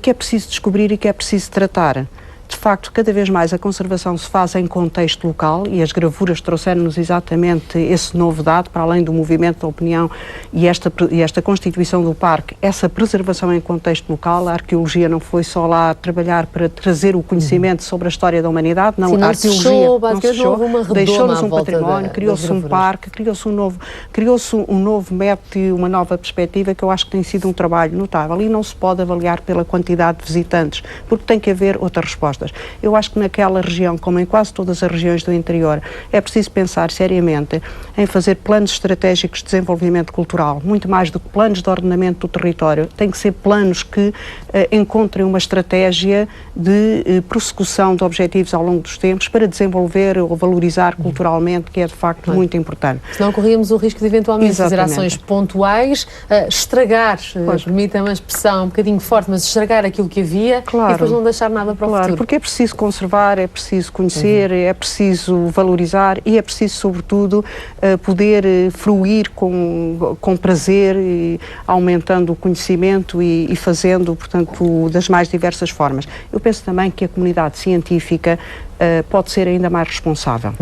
Que é preciso descobrir e que é preciso tratar. De facto, cada vez mais a conservação se faz em contexto local e as gravuras trouxeram-nos exatamente esse novo dado, para além do movimento da opinião e esta constituição do parque, essa preservação em contexto local. A arqueologia não foi só lá trabalhar para trazer o conhecimento sobre a história da humanidade, não, a arqueologia não se fechou, deixou-nos um património, criou-se um parque, criou-se um novo método e uma nova perspectiva que eu acho que tem sido um trabalho notável e não se pode avaliar pela quantidade de visitantes, porque tem que haver outra resposta. Eu acho que naquela região, como em quase todas as regiões do interior, é preciso pensar seriamente em fazer planos estratégicos de desenvolvimento cultural, muito mais do que planos de ordenamento do território. Tem que ser planos que encontrem uma estratégia de prossecução de objetivos ao longo dos tempos para desenvolver ou valorizar culturalmente, que é de facto muito importante. Senão corríamos o risco de eventualmente fazer ações pontuais, estragar, permitam a expressão um bocadinho forte, mas estragar aquilo que havia e depois não deixar nada para o futuro. Porque é preciso conservar, é preciso conhecer, é preciso valorizar e é preciso, sobretudo, poder fruir com prazer, e aumentando o conhecimento e fazendo, portanto, das mais diversas formas. Eu penso também que a comunidade científica pode ser ainda mais responsável.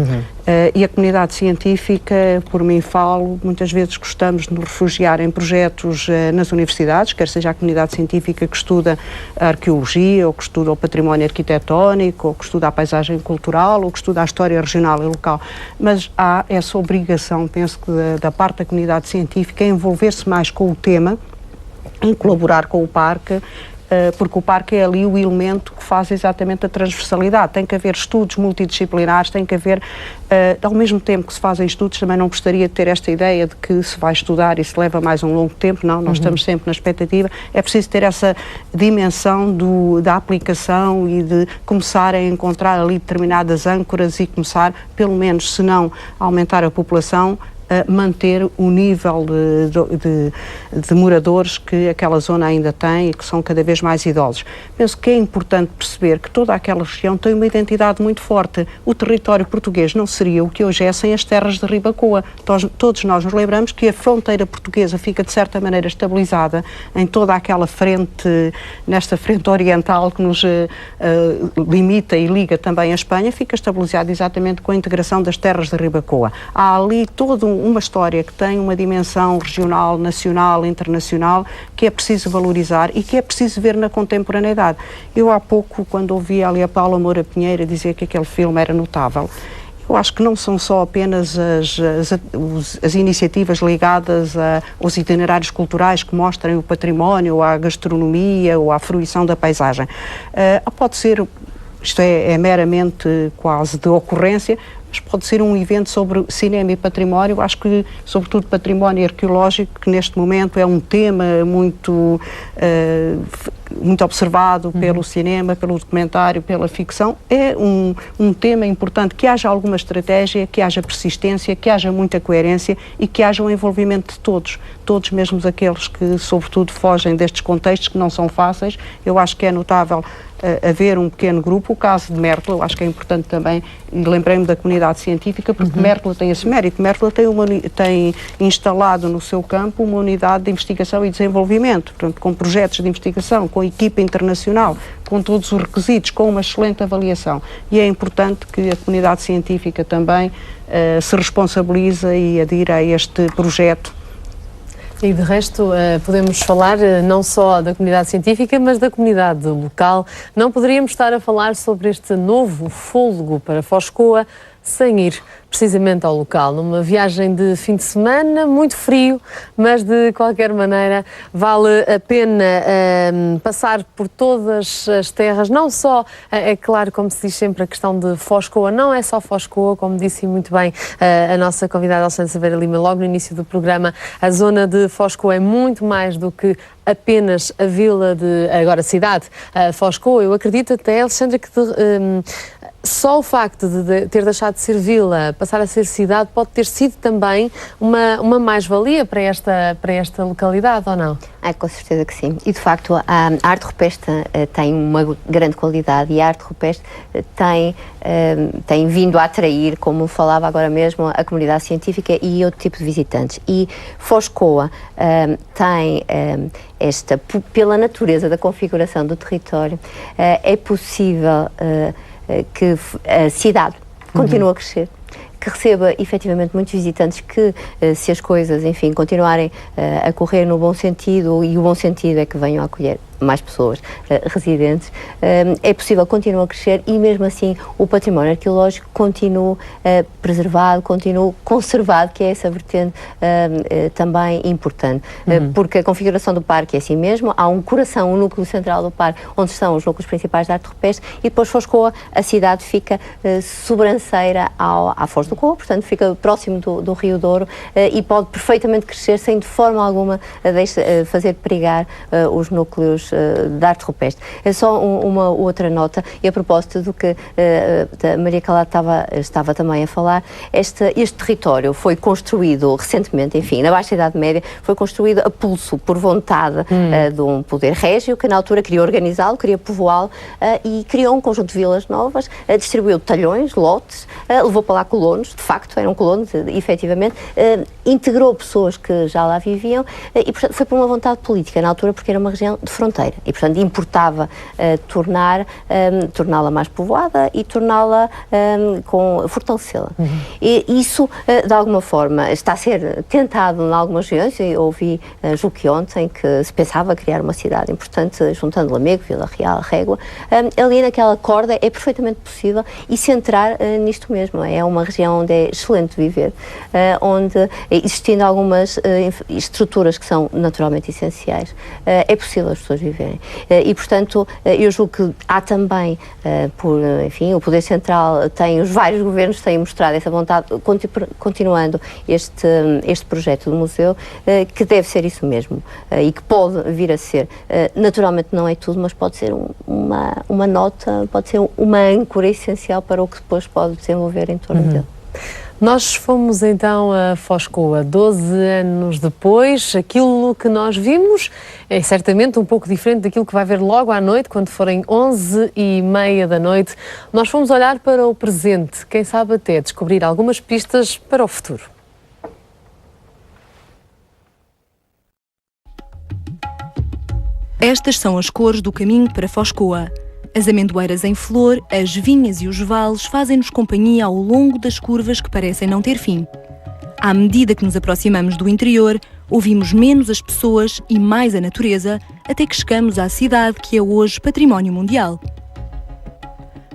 E a comunidade científica, por mim falo, muitas vezes gostamos de nos refugiar em projetos nas universidades, quer seja a comunidade científica que estuda a arqueologia, ou que estuda o património arquitetónico, ou que estuda a paisagem cultural, ou que estuda a história regional e local. Mas há essa obrigação, penso que da parte da comunidade científica, em envolver-se mais com o tema, em colaborar com o parque, porque o parque é ali o elemento que faz exatamente a transversalidade. Tem que haver estudos multidisciplinares, tem que haver, ao mesmo tempo que se fazem estudos, também não gostaria de ter esta ideia de que se vai estudar e se leva mais um longo tempo, não, nós estamos sempre na expectativa. É preciso ter essa dimensão da aplicação e de começar a encontrar ali determinadas âncoras e começar, pelo menos, se não aumentar a população, manter o nível de moradores que aquela zona ainda tem e que são cada vez mais idosos. Penso que é importante perceber que toda aquela região tem uma identidade muito forte. O território português não seria o que hoje é sem as terras de Ribacoa. Todos nós nos lembramos que a fronteira portuguesa fica de certa maneira estabilizada em toda aquela frente, nesta frente oriental que nos limita e liga também a Espanha, fica estabilizada exatamente com a integração das terras de Ribacoa. Há ali todo uma história que tem uma dimensão regional, nacional, internacional, que é preciso valorizar e que é preciso ver na contemporaneidade. Eu há pouco, quando ouvi ali a Paula Moura Pinheira dizer que aquele filme era notável, eu acho que não são só apenas as iniciativas ligadas aos itinerários culturais que mostrem o património, à gastronomia ou à fruição da paisagem. Pode ser, isto é meramente quase de ocorrência, mas pode ser um evento sobre cinema e património. Acho que, sobretudo, património arqueológico, que neste momento é um tema muito observado pelo cinema, pelo documentário, pela ficção. É um tema importante, que haja alguma estratégia, que haja persistência, que haja muita coerência e que haja um envolvimento de todos mesmo aqueles que, sobretudo, fogem destes contextos que não são fáceis. Eu acho que é notável haver um pequeno grupo. O caso de Mértola, eu acho que é importante também, e lembrei-me da comunidade científica, porque Mértola tem esse mérito. Mértola tem instalado no seu campo uma unidade de investigação e desenvolvimento, portanto, com projetos de investigação, com equipa internacional, com todos os requisitos, com uma excelente avaliação. E é importante que a comunidade científica também se responsabilize e adira a este projeto. E de resto, podemos falar não só da comunidade científica, mas da comunidade local. Não poderíamos estar a falar sobre este novo fôlego para Foscoa sem ir precisamente ao local, numa viagem de fim de semana, muito frio, mas de qualquer maneira vale a pena passar por todas as terras, não só, é claro, como se diz sempre, a questão de Foscoa, não é só Foscoa, como disse muito bem a nossa convidada Alexandra Silveira Lima logo no início do programa, a zona de Foscoa é muito mais do que apenas a vila agora cidade, Foscoa. Eu acredito até, Alexandra, que Só o facto de ter deixado de ser vila, passar a ser cidade, pode ter sido também uma mais-valia para esta localidade, ou não? Com certeza que sim. E, de facto, a arte rupestre tem uma grande qualidade e a arte rupestre tem vindo a atrair, como falava agora mesmo, a comunidade científica e outro tipo de visitantes. E Foz Coa tem pela natureza da configuração do território, é possível que a cidade continue a crescer, que receba efetivamente muitos visitantes, que se as coisas, enfim, continuarem a correr no bom sentido, e o bom sentido é que venham a acolher mais pessoas residentes, é possível continuar a crescer e mesmo assim o património arqueológico continua preservado, continua conservado, que é essa vertente também importante, porque a configuração do parque é assim mesmo, há um coração, um núcleo central do parque, onde estão os núcleos principais da arte rupestre, e depois Foz Coa, a cidade fica sobranceira à Foz do Coa, portanto fica próximo do Rio Douro, e pode perfeitamente crescer sem de forma alguma fazer perigar os núcleos da arte rupestre. É só uma outra nota, e a propósito do que a Maria Calado estava também a falar, este território foi construído recentemente, enfim, na Baixa Idade Média, foi construído a pulso, por vontade de um poder régio, que na altura queria organizá-lo, queria povoá-lo, e criou um conjunto de vilas novas, distribuiu talhões, lotes, levou para lá colonos, de facto, eram colonos, efetivamente, integrou pessoas que já lá viviam, e portanto foi por uma vontade política na altura, porque era uma região de fronteira, e portanto importava torná-la mais povoada e fortalecê-la. E isso, de alguma forma, está a ser tentado em algumas regiões. Eu ouvi, julgo que ontem, que se pensava criar uma cidade importante, juntando Lamego, Vila Real, Régua. Ali naquela corda é perfeitamente possível, e se entrar nisto mesmo. É uma região onde é excelente viver, onde, existindo algumas estruturas que são naturalmente essenciais, é possível as pessoas viverem. E, portanto, eu julgo que há também, enfim, o Poder Central os vários governos têm mostrado essa vontade, continuando este projeto do museu, que deve ser isso mesmo, e que pode vir a ser. Naturalmente não é tudo, mas pode ser uma nota, pode ser uma âncora essencial para o que depois pode desenvolver em torno dele. Nós fomos então a Foz Coa 12 anos depois. Aquilo que nós vimos é certamente um pouco diferente daquilo que vai ver logo à noite, quando forem 11h30 da noite. Nós fomos olhar para o presente, quem sabe até descobrir algumas pistas para o futuro. Estas são as cores do caminho para Foz Coa. As amendoeiras em flor, as vinhas e os vales fazem-nos companhia ao longo das curvas que parecem não ter fim. À medida que nos aproximamos do interior, ouvimos menos as pessoas e mais a natureza, até que chegamos à cidade que é hoje património mundial.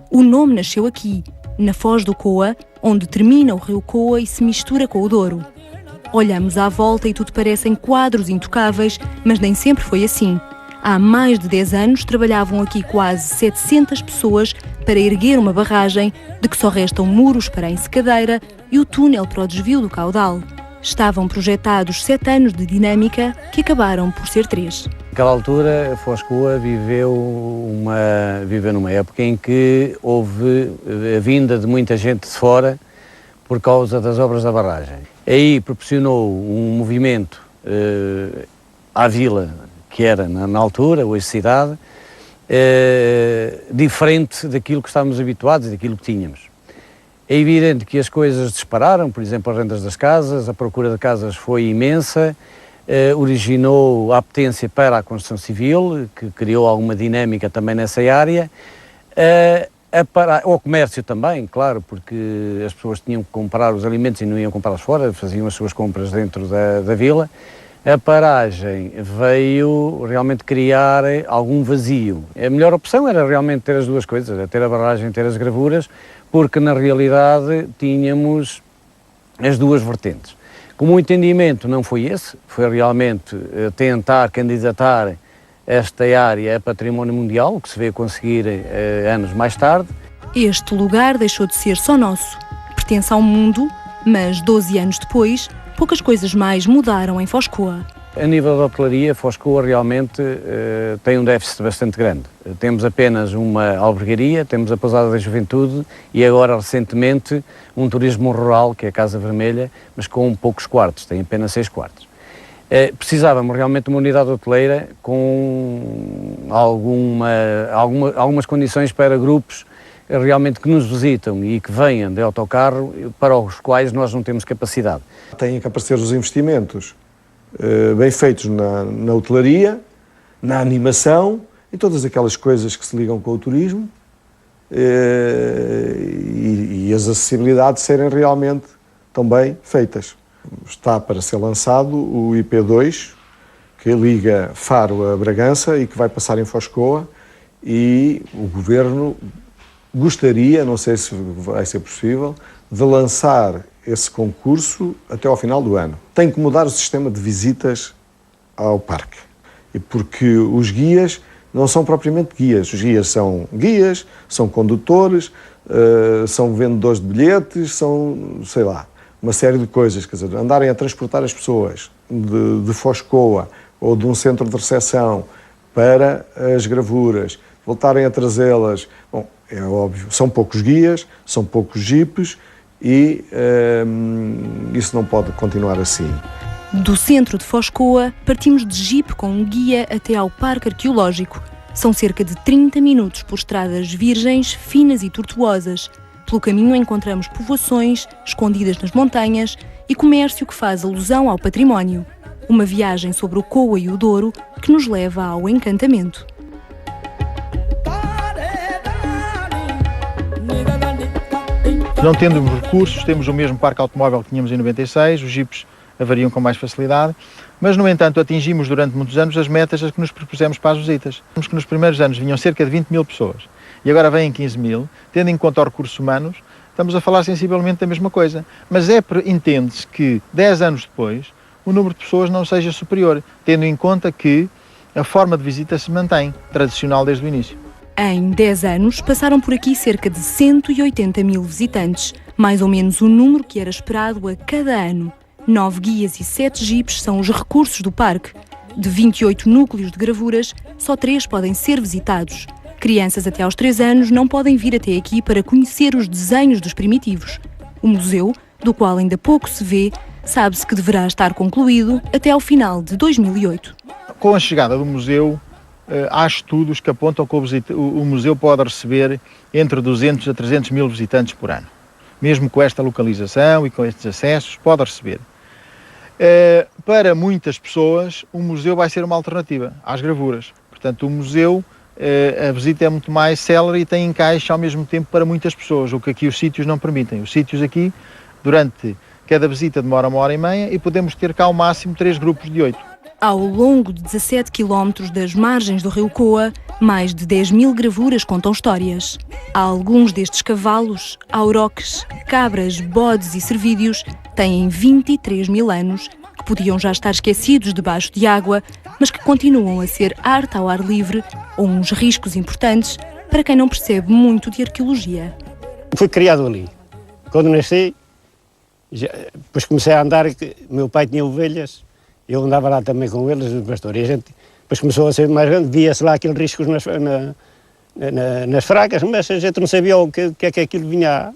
O nome nasceu aqui, na Foz do Coa, onde termina o rio Coa e se mistura com o Douro. Olhamos à volta e tudo parecem quadros intocáveis, mas nem sempre foi assim. Há mais de 10 anos trabalhavam aqui quase 700 pessoas para erguer uma barragem de que só restam muros para a ensecadeira e o túnel para o desvio do caudal. Estavam projetados 7 anos de dinâmica que acabaram por ser 3. Naquela altura, Foz Coa viveu numa época em que houve a vinda de muita gente de fora por causa das obras da barragem. Aí proporcionou um movimento à vila, que era na altura, hoje cidade, diferente daquilo que estávamos habituados e daquilo que tínhamos. É evidente que as coisas dispararam, por exemplo, as rendas das casas, a procura de casas foi imensa, originou a apetência para a construção civil, que criou alguma dinâmica também nessa área, o comércio também, claro, porque as pessoas tinham que comprar os alimentos e não iam comprá-los fora, faziam as suas compras dentro da vila. A paragem veio realmente criar algum vazio. A melhor opção era realmente ter as duas coisas, era ter a barragem, ter as gravuras, porque na realidade tínhamos as duas vertentes. Como o entendimento não foi esse, foi realmente tentar candidatar esta área a património mundial, o que se veio conseguir anos mais tarde. Este lugar deixou de ser só nosso. Pertence ao mundo, mas 12 anos depois, poucas coisas mais mudaram em Foz Coa. A nível da hotelaria, Foscoa realmente tem um déficit bastante grande. Temos apenas uma albergaria, temos a Pousada da Juventude e agora, recentemente, um turismo rural, que é a Casa Vermelha, mas com poucos quartos, tem apenas 6 quartos. Precisávamos realmente de uma unidade hoteleira com algumas condições para grupos realmente que nos visitam e que venham de autocarro, para os quais nós não temos capacidade. Têm que aparecer os investimentos bem feitos na hotelaria, na animação e todas aquelas coisas que se ligam com o turismo e as acessibilidades serem realmente também feitas. Está para ser lançado o IP2, que liga Faro a Bragança e que vai passar em Foscoa, e o Governo gostaria, não sei se vai ser possível, de lançar esse concurso até ao final do ano. Tem que mudar o sistema de visitas ao parque, e porque os guias não são propriamente guias. Os guias são condutores, são vendedores de bilhetes, são, sei lá, uma série de coisas. Quer dizer, andarem a transportar as pessoas de Foscoa ou de um centro de recepção para as gravuras, voltarem a trazê-las. Bom, é óbvio, são poucos guias, são poucos jipes, e isso não pode continuar assim. Do centro de Foscoa, partimos de jipe com um guia até ao Parque Arqueológico. São cerca de 30 minutos por estradas virgens, finas e tortuosas. Pelo caminho encontramos povoações escondidas nas montanhas e comércio que faz alusão ao património. Uma viagem sobre o Coa e o Douro que nos leva ao encantamento. Não tendo recursos, temos o mesmo parque automóvel que tínhamos em 96, os jipes avariam com mais facilidade, mas, no entanto, atingimos durante muitos anos as metas a que nos propusemos para as visitas. Vimos que nos primeiros anos vinham cerca de 20 mil pessoas e agora vêm 15 mil, tendo em conta os recursos humanos, estamos a falar sensivelmente da mesma coisa. Mas entende-se que 10 anos depois o número de pessoas não seja superior, tendo em conta que a forma de visita se mantém tradicional desde o início. Em 10 anos, passaram por aqui cerca de 180 mil visitantes, mais ou menos o número que era esperado a cada ano. 9 guias e 7 jipes são os recursos do parque. De 28 núcleos de gravuras, só 3 podem ser visitados. Crianças até aos 3 anos não podem vir até aqui para conhecer os desenhos dos primitivos. O museu, do qual ainda pouco se vê, sabe-se que deverá estar concluído até ao final de 2008. Com a chegada do museu, há estudos que apontam que o museu pode receber entre 200 a 300 mil visitantes por ano. Mesmo com esta localização e com estes acessos, pode receber. Para muitas pessoas, o museu vai ser uma alternativa às gravuras. Portanto, o museu, a visita é muito mais célere e tem encaixe ao mesmo tempo para muitas pessoas, o que aqui os sítios não permitem. Os sítios aqui, durante cada visita, demora 1h30 e podemos ter cá ao máximo 3 grupos de 8. Ao longo de 17 quilómetros das margens do rio Coa, mais de 10 mil gravuras contam histórias. Alguns destes cavalos, auroques, cabras, bodes e cervídeos têm 23 mil anos, que podiam já estar esquecidos debaixo de água, mas que continuam a ser arte ao ar livre ou uns riscos importantes para quem não percebe muito de arqueologia. Fui criado ali. Quando nasci, depois comecei a andar, meu pai tinha ovelhas, eu andava lá também com eles, os pastores, e a gente depois começou a ser mais grande, via-se lá aqueles riscos nas fracas, mas a gente não sabia o que é que aquilo vinha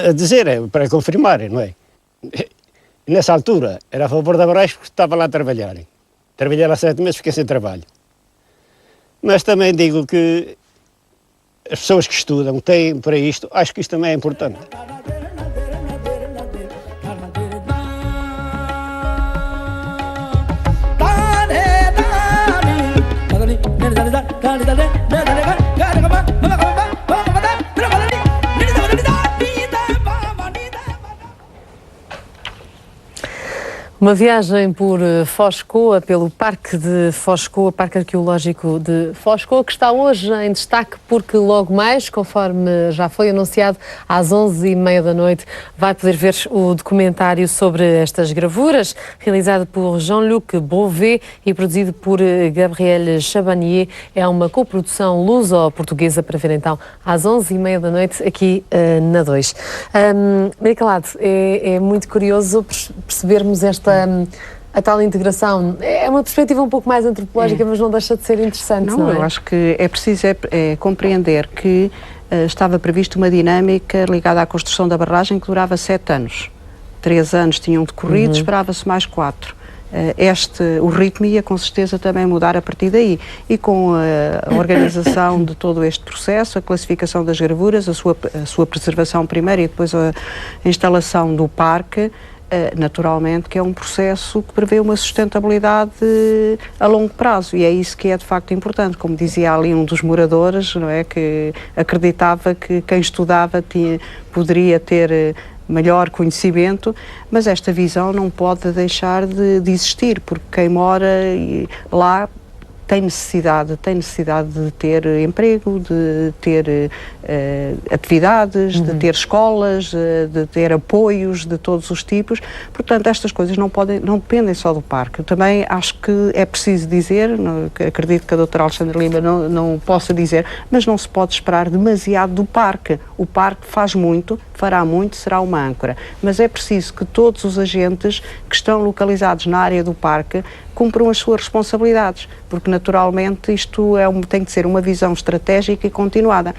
a dizer, para confirmar, não é? E nessa altura, era a favor da Moraes porque estava lá a trabalhar. Trabalhei lá 7 meses, fiquei sem trabalho. Mas também digo que as pessoas que estudam, têm para isto, acho que isto também é importante. Uma viagem por Foscoa, pelo Parque de Foscoa, Parque Arqueológico de Foscoa, que está hoje em destaque porque logo mais, conforme já foi anunciado, às 11h30 da noite, vai poder ver o documentário sobre estas gravuras, realizado por Jean-Luc Beauvais e produzido por Gabriel Chabanier. É uma coprodução luso-portuguesa para ver então às 11h30 da noite aqui na 2. Maria Calado, é muito curioso percebermos esta a tal integração. É uma perspectiva um pouco mais antropológica, mas não deixa de ser interessante, não é? Eu acho que é preciso compreender que estava prevista uma dinâmica ligada à construção da barragem que durava 7 anos. 3 anos tinham decorrido, esperava-se mais 4. O ritmo ia com certeza também mudar a partir daí, e com a organização de todo este processo, a classificação das gravuras, a sua preservação primeiro e depois a instalação do parque, naturalmente que é um processo que prevê uma sustentabilidade a longo prazo, e é isso que é de facto importante. Como dizia ali um dos moradores, não é, que acreditava que quem estudava poderia ter melhor conhecimento, mas esta visão não pode deixar de existir, porque quem mora lá tem necessidade de ter emprego, de ter atividades, de ter escolas, de ter apoios de todos os tipos. Portanto, estas coisas não dependem só do parque. Eu também acho que é preciso dizer, acredito que a doutora Alexandra Lima não possa dizer, mas não se pode esperar demasiado do parque. O parque faz muito, fará muito, será uma âncora. Mas é preciso que todos os agentes que estão localizados na área do parque cumpram as suas responsabilidades, porque naturalmente isto tem de ser uma visão estratégica e continuada.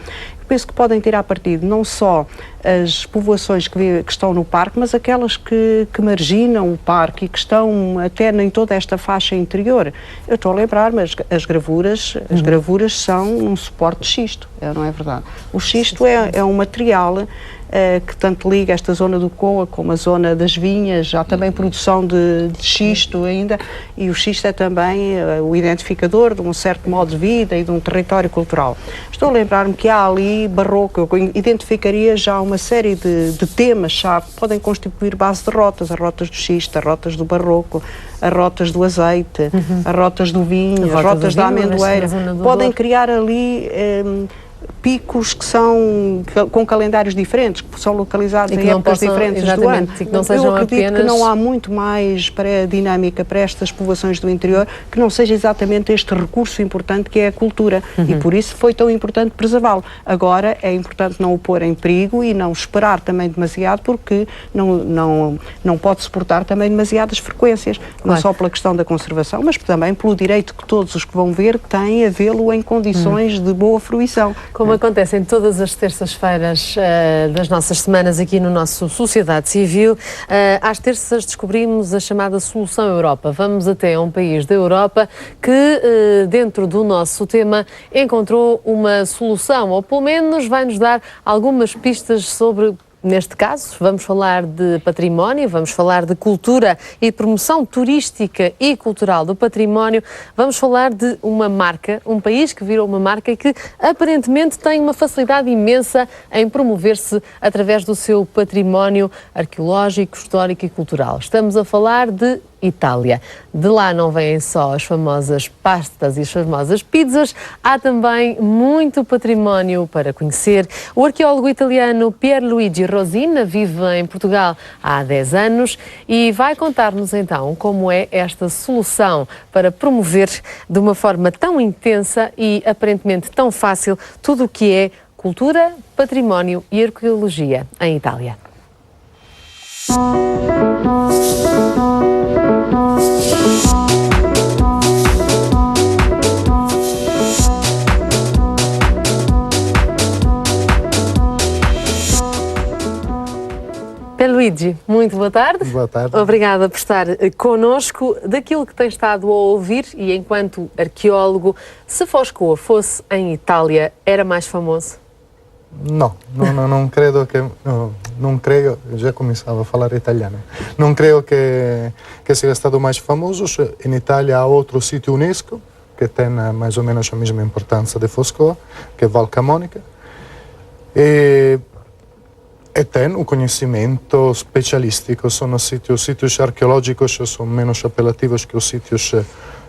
Penso que podem tirar partido não só as povoações que estão no parque, mas aquelas que marginam o parque e que estão até em toda esta faixa interior. Eu estou a lembrar, mas as gravuras são um suporte de xisto, não é verdade? O xisto é um material que tanto liga esta zona do Coa como a zona das vinhas. Há também produção de xisto ainda, e o xisto é também o identificador de um certo modo de vida e de um território cultural. Estou a lembrar-me que há ali barroco, eu identificaria já uma série de temas-chave que podem constituir base de rotas, as rotas do xisto, as rotas do barroco, as rotas do azeite, as rotas do vinho, as rotas da amendoeira. Podem criar ali picos que são com calendários diferentes, que são localizados em épocas diferentes do ano. Eu acredito que não há muito mais dinâmica para estas povoações do interior que não seja exatamente este recurso importante que é a cultura, e por isso foi tão importante preservá-lo. Agora é importante não o pôr em perigo e não esperar também demasiado, porque não pode suportar também demasiadas frequências, não só pela questão da conservação, mas também pelo direito que todos os que vão ver têm a vê-lo em condições de boa fruição. Como acontece em todas as terças-feiras das nossas semanas aqui no nosso Sociedade Civil, às terças descobrimos a chamada Solução Europa. Vamos até um país da Europa que, dentro do nosso tema, encontrou uma solução, ou pelo menos vai-nos dar algumas pistas sobre. Neste caso, vamos falar de património, vamos falar de cultura e de promoção turística e cultural do património. Vamos falar de uma marca, um país que virou uma marca e que aparentemente tem uma facilidade imensa em promover-se através do seu património arqueológico, histórico e cultural. Estamos a falar de Itália. De lá não vêm só as famosas pastas e as famosas pizzas, há também muito património para conhecer. O arqueólogo italiano Pierluigi Rosina vive em Portugal há 10 anos e vai contar-nos então como é esta solução para promover de uma forma tão intensa e aparentemente tão fácil tudo o que é cultura, património e arqueologia em Itália. Pierluigi, muito boa tarde. Boa tarde. Obrigada por estar connosco. Daquilo que tem estado a ouvir e enquanto arqueólogo, se Foscoa fosse em Itália, era mais famoso? Non credo che, già cominciavo a parlare italiano, non credo che sia stato mais famoso. In Italia há outro sítio UNESCO que tem mais ou menos a mesma importância de Foscoa, que é Val Camonica, e tem um conhecimento especialístico. Sono sítios arqueológicos são menos apelativos que os sítios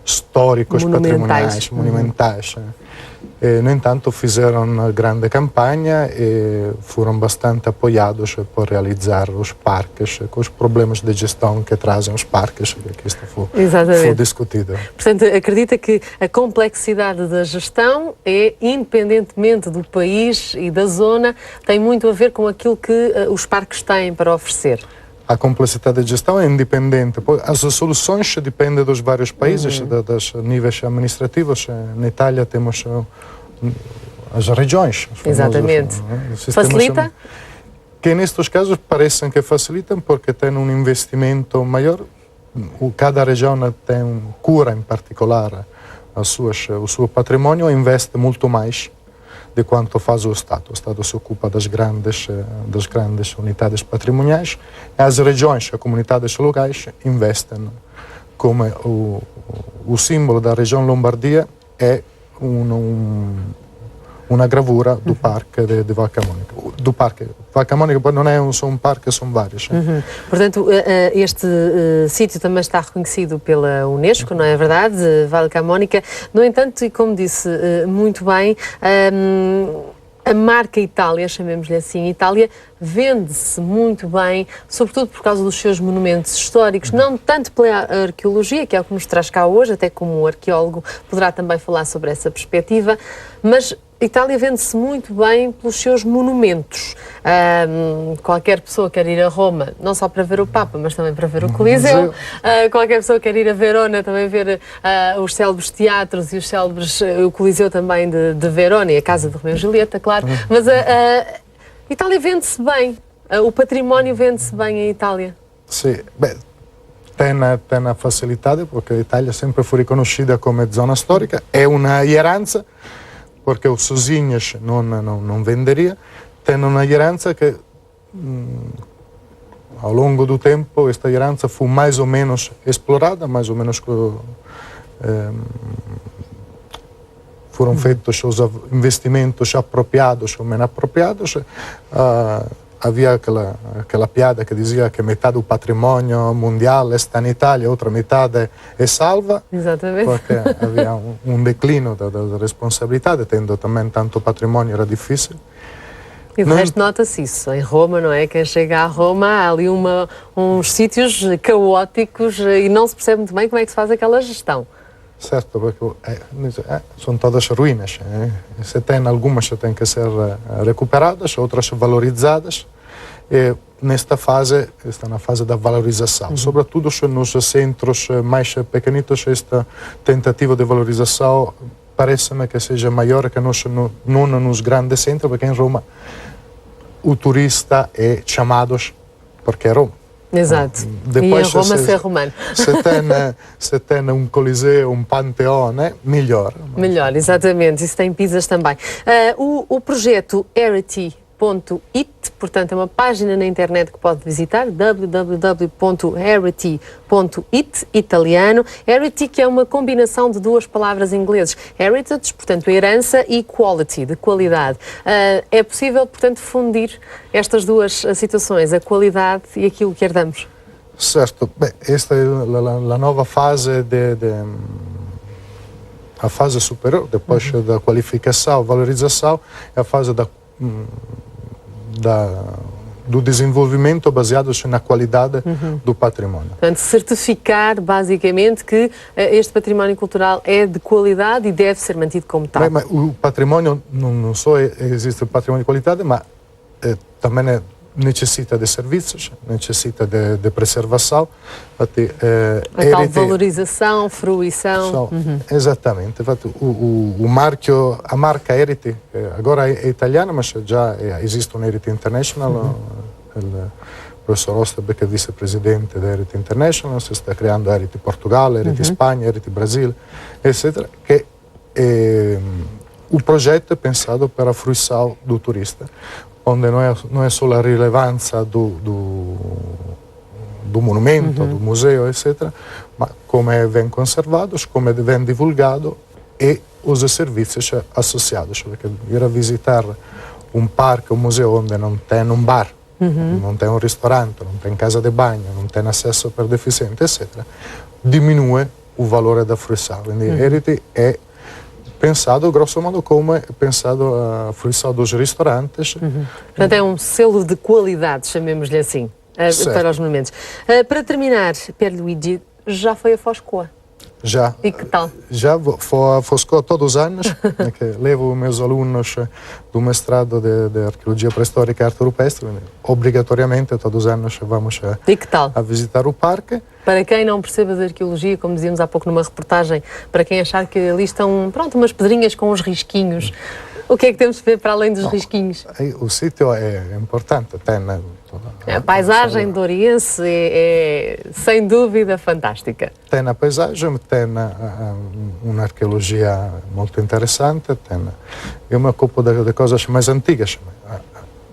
históricos, patrimoniais, monumentais. No entanto, fizeram grande campanha e foram bastante apoiados por realizar os parques, com os problemas de gestão que trazem os parques, que isto foi discutido. Portanto, acredita que a complexidade da gestão é, independentemente do país e da zona, tem muito a ver com aquilo que os parques têm para oferecer? a complexidade de gestão é independente. As soluções dependem dos vários países, dos níveis administrativos. Na Itália temos as regiões. Exatamente. Facilita? Que nestes casos parecem que facilitam porque tem um investimento maior. Cada região tem cura em particular o seu patrimônio e investe muito mais de quanto faz o Estado. O Estado se ocupa das grandes unidades patrimoniais e as regiões, as comunidades locais, investem. Como o símbolo da região Lombardia é uma gravura do Parque de Vacca Monica. Do Parque Vacca Monica não é só um parque, são vários. Portanto, este sítio também está reconhecido pela Unesco, não é verdade? Vacca Monica. No entanto, e como disse muito bem, a marca Itália, chamemos-lhe assim, Itália, vende-se muito bem, sobretudo por causa dos seus monumentos históricos, não tanto pela arqueologia, que é o que nos traz cá hoje, até como arqueólogo poderá também falar sobre essa perspectiva, mas Itália vende-se muito bem pelos seus monumentos. Qualquer pessoa quer ir a Roma, não só para ver o Papa, mas também para ver o Coliseu. Qualquer pessoa quer ir a Verona, também ver os célebres teatros e o Coliseu também de Verona e a Casa de Romeu e Julieta, claro. Mas a Itália vende-se bem, o património vende-se bem em Itália. Sim, bem, tem a facilidade, porque a Itália sempre foi reconhecida como zona histórica, é uma herança, porque os sozinhos não venderia, tem uma herança que, ao longo do tempo, esta herança foi mais ou menos explorada, mais ou menos foram feitos os investimentos apropriados ou menos apropriados. Havia aquela piada que dizia que metade do patrimônio mundial está na Itália, outra metade é salva. Exatamente. Porque havia um declínio da responsabilidade, tendo também tanto patrimônio, era difícil. E de resto nota-se isso. Em Roma, não é? Quem chega a Roma, há ali uns sítios caóticos e não se percebe muito bem como é que se faz aquela gestão. Certo, porque são todas ruínas. Algumas têm que ser recuperadas, outras valorizadas. E nesta fase, está na fase da valorização. Sobretudo nos centros mais pequenitos, esta tentativa de valorização parece-me que seja maior que não nos grandes centros, porque em Roma o turista é chamado porque é Roma. Exato. Depois, e a Roma ser romano. Se tem um coliseu, um panteão, né? Melhor. Melhor, exatamente. Isso tem pizzas também. O projeto Heritage.it, portanto, é uma página na internet que pode visitar, www.heritage.it, italiano. Heritage, que é uma combinação de duas palavras inglesas. Heritage, portanto, herança, e quality, de qualidade. É possível, portanto, fundir estas duas situações, a qualidade e aquilo que herdamos? Certo. Bem, esta é a nova fase a fase superior, depois da qualificação, valorização, é a fase do desenvolvimento baseado na qualidade do património. Portanto, certificar basicamente que este património cultural é de qualidade e deve ser mantido como tal. Bem, mas o património não só existe o património de qualidade, mas também necessita de serviços, necessita de preservação. A tal valorização, fruição. Exatamente. A marca Heritage, agora é italiana, mas já existe um Heritage International. O professor Osterbeck é vice-presidente da Heritage International, se está criando Heritage Portugal, Heritage Espanha, Heritage Brasil, etc. Que o projeto é pensado para a fruição do turista, onde não é só a relevância do monumento, do museu, etc., mas como é bem conservados, como é bem divulgado e os serviços associados. Porque ir a visitar um parque, um museu onde não tem um bar, não tem um restaurante, não tem casa de banho, não tem acesso para deficiente, etc., diminui o valor da fruição. Quindi Heritage é pensado, grosso modo, como é pensado a fruição dos restaurantes. Portanto, é um selo de qualidade, chamemos-lhe assim, para os monumentos. Para terminar, Pierluigi, já foi a Foz Coa? Já. E que tal? Já vou a Foscou todos os anos, que levo meus alunos do mestrado de Arqueologia Pré-Histórica e Arte Rupestre. Obrigatoriamente, todos os anos vamos a visitar o parque. Para quem não perceba de arqueologia, como dizíamos há pouco numa reportagem, para quem achar que ali estão, umas pedrinhas com uns risquinhos, o que é que temos de ver para além dos risquinhos? O sítio é importante, tem a paisagem do Oriense é sem dúvida fantástica. Tem a paisagem, tem uma arqueologia muito interessante, eu me ocupo de coisas mais antigas.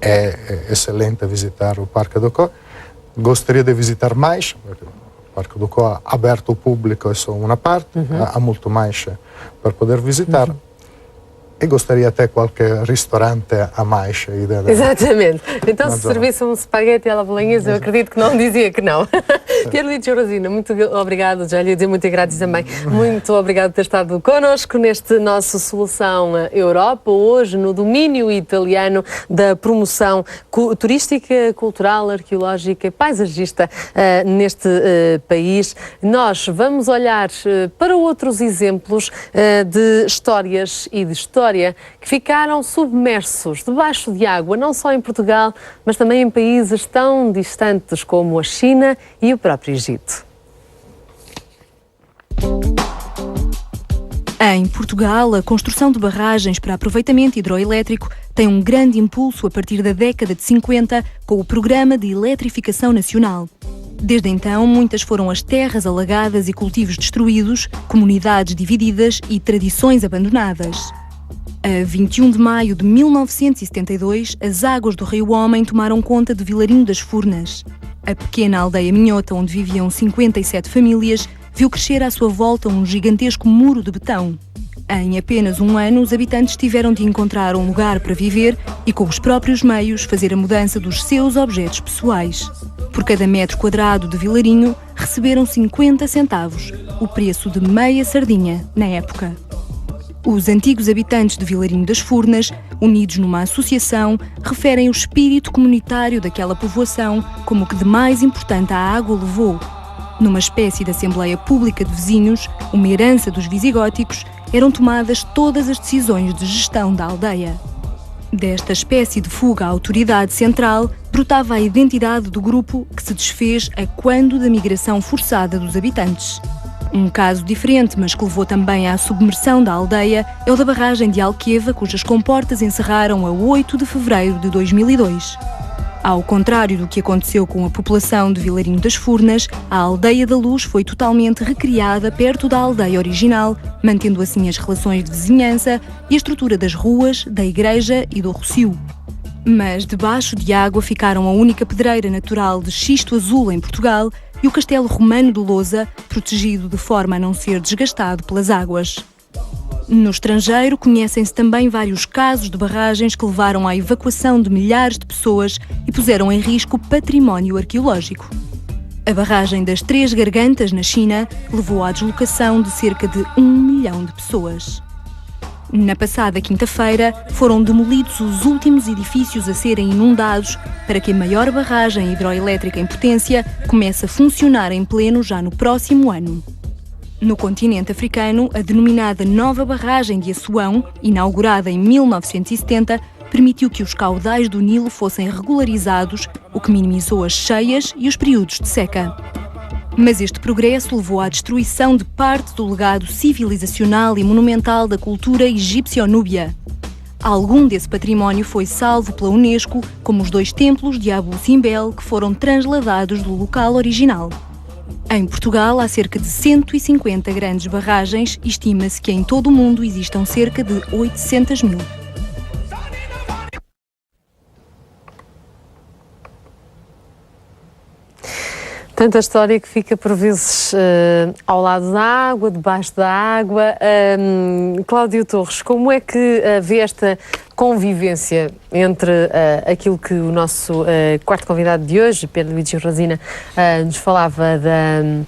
É excelente visitar o Parque do Có. Gostaria de visitar mais, porque o Parque do Có aberto ao público é só uma parte, há muito mais para poder visitar. E gostaria até qualquer restaurante a mais. Exatamente. Então, se servisse um espaguete à la bolonhesa, eu acredito que não dizia que não. Pierluigi Rosina, muito obrigado. Já lhe ia dizer muito grátis também. Muito obrigado por ter estado connosco neste nosso Solução Europa, hoje no domínio italiano da promoção turística, cultural, arqueológica e paisagista neste país. Nós vamos olhar para outros exemplos de histórias e de história que ficaram submersos debaixo de água, não só em Portugal, mas também em países tão distantes como a China e o próprio Egito. Em Portugal, a construção de barragens para aproveitamento hidroelétrico tem um grande impulso a partir da década de 50 com o Programa de Eletrificação Nacional. Desde então, muitas foram as terras alagadas e cultivos destruídos, comunidades divididas e tradições abandonadas. A 21 de maio de 1972, as águas do Rio Homem tomaram conta de Vilarinho das Furnas. A pequena aldeia minhota, onde viviam 57 famílias, viu crescer à sua volta um gigantesco muro de betão. Em apenas um ano, os habitantes tiveram de encontrar um lugar para viver e, com os próprios meios, fazer a mudança dos seus objetos pessoais. Por cada metro quadrado de Vilarinho, receberam 50 centavos, o preço de meia sardinha na época. Os antigos habitantes de Vilarinho das Furnas, unidos numa associação, referem o espírito comunitário daquela povoação como o que de mais importante a água levou. Numa espécie de Assembleia Pública de Vizinhos, uma herança dos visigóticos, eram tomadas todas as decisões de gestão da aldeia. Desta espécie de fuga à autoridade central, brotava a identidade do grupo que se desfez a quando da migração forçada dos habitantes. Um caso diferente, mas que levou também à submersão da aldeia, é o da barragem de Alqueva, cujas comportas encerraram a 8 de fevereiro de 2002. Ao contrário do que aconteceu com a população de Vilarinho das Furnas, a Aldeia da Luz foi totalmente recriada perto da aldeia original, mantendo assim as relações de vizinhança e a estrutura das ruas, da igreja e do Rossio. Mas debaixo de água ficaram a única pedreira natural de xisto azul em Portugal e o Castelo Romano de Lousa, protegido de forma a não ser desgastado pelas águas. No estrangeiro, conhecem-se também vários casos de barragens que levaram à evacuação de milhares de pessoas e puseram em risco património arqueológico. A barragem das Três Gargantas, na China, levou à deslocação de cerca de 1 milhão de pessoas. Na passada quinta-feira, foram demolidos os últimos edifícios a serem inundados para que a maior barragem hidroelétrica em potência comece a funcionar em pleno já no próximo ano. No continente africano, a denominada Nova Barragem de Assuão, inaugurada em 1970, permitiu que os caudais do Nilo fossem regularizados, o que minimizou as cheias e os períodos de seca. Mas este progresso levou à destruição de parte do legado civilizacional e monumental da cultura egípcio-núbia. Algum desse património foi salvo pela Unesco, como os 2 templos de Abu Simbel, que foram transladados do local original. Em Portugal, há cerca de 150 grandes barragens e estima-se que em todo o mundo existam cerca de 800 mil. Tanta história que fica por vezes ao lado da água, debaixo da água. Cláudio Torres, como é que vê esta convivência entre aquilo que o nosso quarto convidado de hoje, Pierluigi Rosina, nos falava da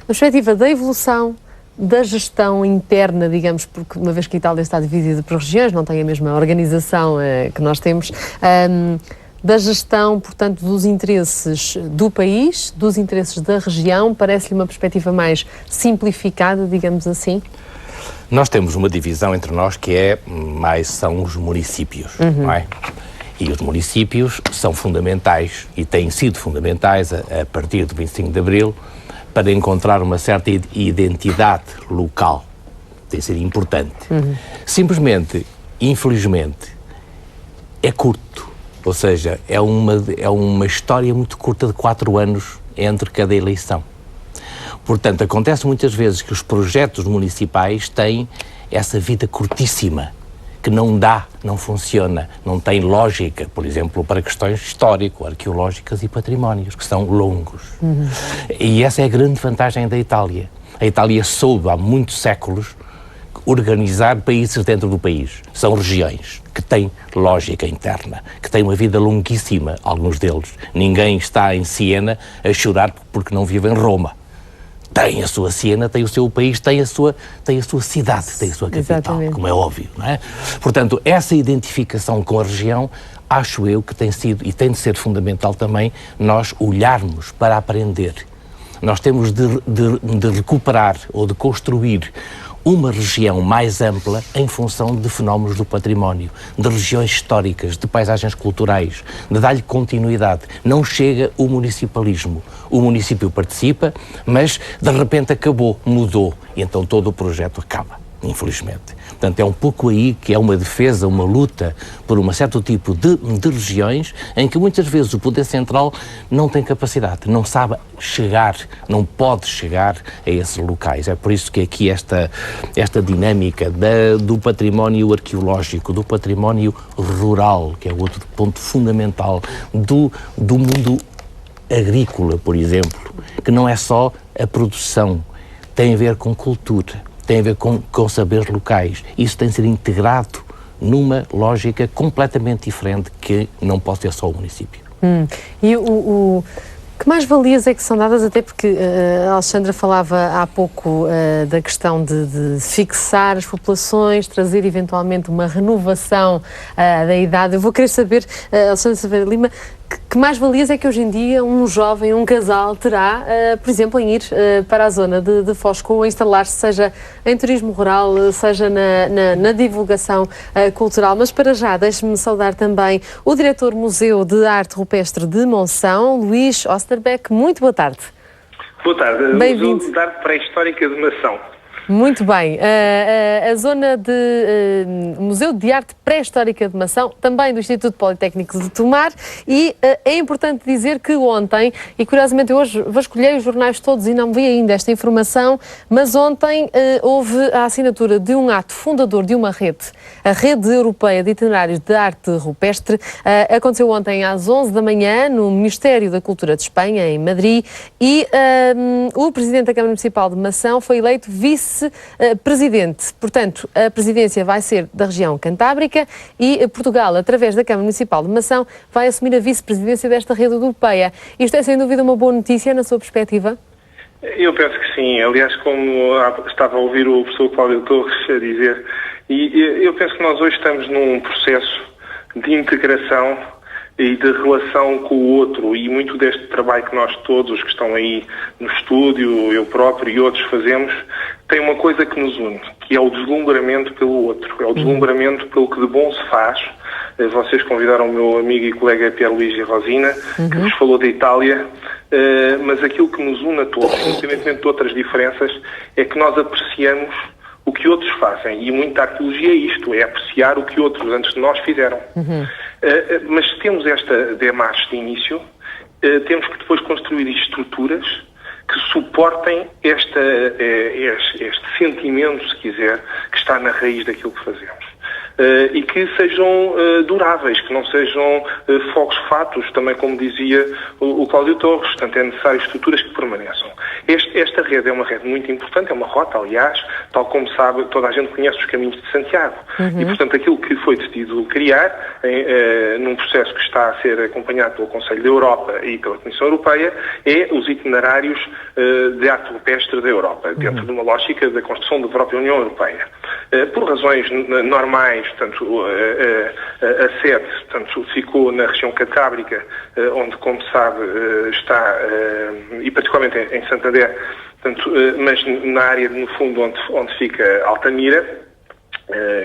perspectiva da evolução, da gestão interna, digamos, porque uma vez que a Itália está dividida por regiões, não tem a mesma organização que nós temos, da gestão, portanto, dos interesses do país, dos interesses da região? Parece-lhe uma perspectiva mais simplificada, digamos assim? Nós temos uma divisão entre nós que são os municípios, não é? E os municípios são fundamentais e têm sido fundamentais a partir do 25 de Abril para encontrar uma certa identidade local. Tem sido importante. Simplesmente, infelizmente, é curto. Ou seja, é uma história muito curta de 4 anos entre cada eleição. Portanto, acontece muitas vezes que os projetos municipais têm essa vida curtíssima, que não funciona, não tem lógica, por exemplo, para questões histórico, arqueológicas e patrimónios, que são longos. E essa é a grande vantagem da Itália. A Itália soube, há muitos séculos, organizar países dentro do país. São regiões que têm lógica interna, que têm uma vida longuíssima, alguns deles. Ninguém está em Siena a chorar porque não vive em Roma. Tem a sua Siena, tem o seu país, tem a sua cidade, tem a sua capital, exatamente, como é óbvio, não é? Portanto, essa identificação com a região, acho eu que tem sido, e tem de ser fundamental também, nós olharmos para aprender. Nós temos de recuperar ou de construir uma região mais ampla em função de fenómenos do património, de regiões históricas, de paisagens culturais, de dar-lhe continuidade. Não chega o municipalismo. O município participa, mas de repente acabou, mudou, e então todo o projeto acaba, infelizmente. Portanto, é um pouco aí que é uma defesa, uma luta por um certo tipo de regiões em que muitas vezes o poder central não tem capacidade, não sabe chegar, não pode chegar a esses locais. É por isso que aqui esta dinâmica do património arqueológico, do património rural, que é outro ponto fundamental, do mundo agrícola, por exemplo, que não é só a produção, tem a ver com cultura, tem a ver com saberes locais. Isso tem de ser integrado numa lógica completamente diferente que não pode ser só o município. E que mais-valias é que são dadas, até porque a Alexandra falava há pouco da questão de fixar as populações, trazer eventualmente uma renovação da idade. Eu vou querer saber, Alexandra Silveira Lima, que mais-valias é que hoje em dia um jovem, um casal terá, por exemplo, em ir para a zona de Foz com Coa, instalar-se, seja em turismo rural, seja na divulgação cultural. Mas para já, deixe-me saudar também o diretor Museu de Arte Rupestre de Monção, Luís Osterbeck. Muito boa tarde. Boa tarde. Bem-vindo. Museu de Arte Pré-Histórica de Monção. Muito bem. A zona de Museu de Arte Pré-Histórica de Monção, também do Instituto Politécnico de Tomar, e é importante dizer que ontem, e curiosamente eu hoje vasculhei os jornais todos e não vi ainda esta informação, mas ontem houve a assinatura de um ato fundador de uma rede, a Rede Europeia de Itinerários de Arte Rupestre. Aconteceu ontem às 11 da manhã no Ministério da Cultura de Espanha, em Madrid, e o Presidente da Câmara Municipal de Monção foi eleito vice-presidente. Portanto, a presidência vai ser da região cantábrica e Portugal, através da Câmara Municipal de Monção, vai assumir a vice-presidência desta rede europeia. Isto é, sem dúvida, uma boa notícia, na sua perspectiva? Eu penso que sim. Aliás, como estava a ouvir o professor Cláudio Torres a dizer, e eu penso que nós hoje estamos num processo de integração e de relação com o outro, e muito deste trabalho que nós todos, os que estão aí no estúdio, eu próprio e outros fazemos, tem uma coisa que nos une, que é o deslumbramento pelo outro, é o deslumbramento pelo que de bom se faz. Vocês convidaram o meu amigo e colega Pierluigi Rosina, que vos falou da Itália, mas aquilo que nos une a todos, independentemente de outras diferenças, é que nós apreciamos o que outros fazem, e muita arqueologia é isto, é apreciar o que outros antes de nós fizeram. Mas se temos esta demarche de início, temos que depois construir estruturas que suportem este sentimento, se quiser, que está na raiz daquilo que fazemos. E que sejam duráveis, que não sejam fogos fatos, também como dizia o Cláudio Torres. Portanto, é necessário estruturas que permaneçam. Esta rede é uma rede muito importante, é uma rota, aliás, tal como sabe, toda a gente conhece os caminhos de Santiago. E, portanto, aquilo que foi decidido criar, num processo que está a ser acompanhado pelo Conselho da Europa e pela Comissão Europeia, é os itinerários de arte rupestre da Europa, dentro de uma lógica da construção da própria União Europeia. por razões normais, portanto, a sede, portanto, ficou na região catábrica, onde, como sabe, está, e particularmente em Santander, portanto, mas na área, no fundo, onde fica Altamira,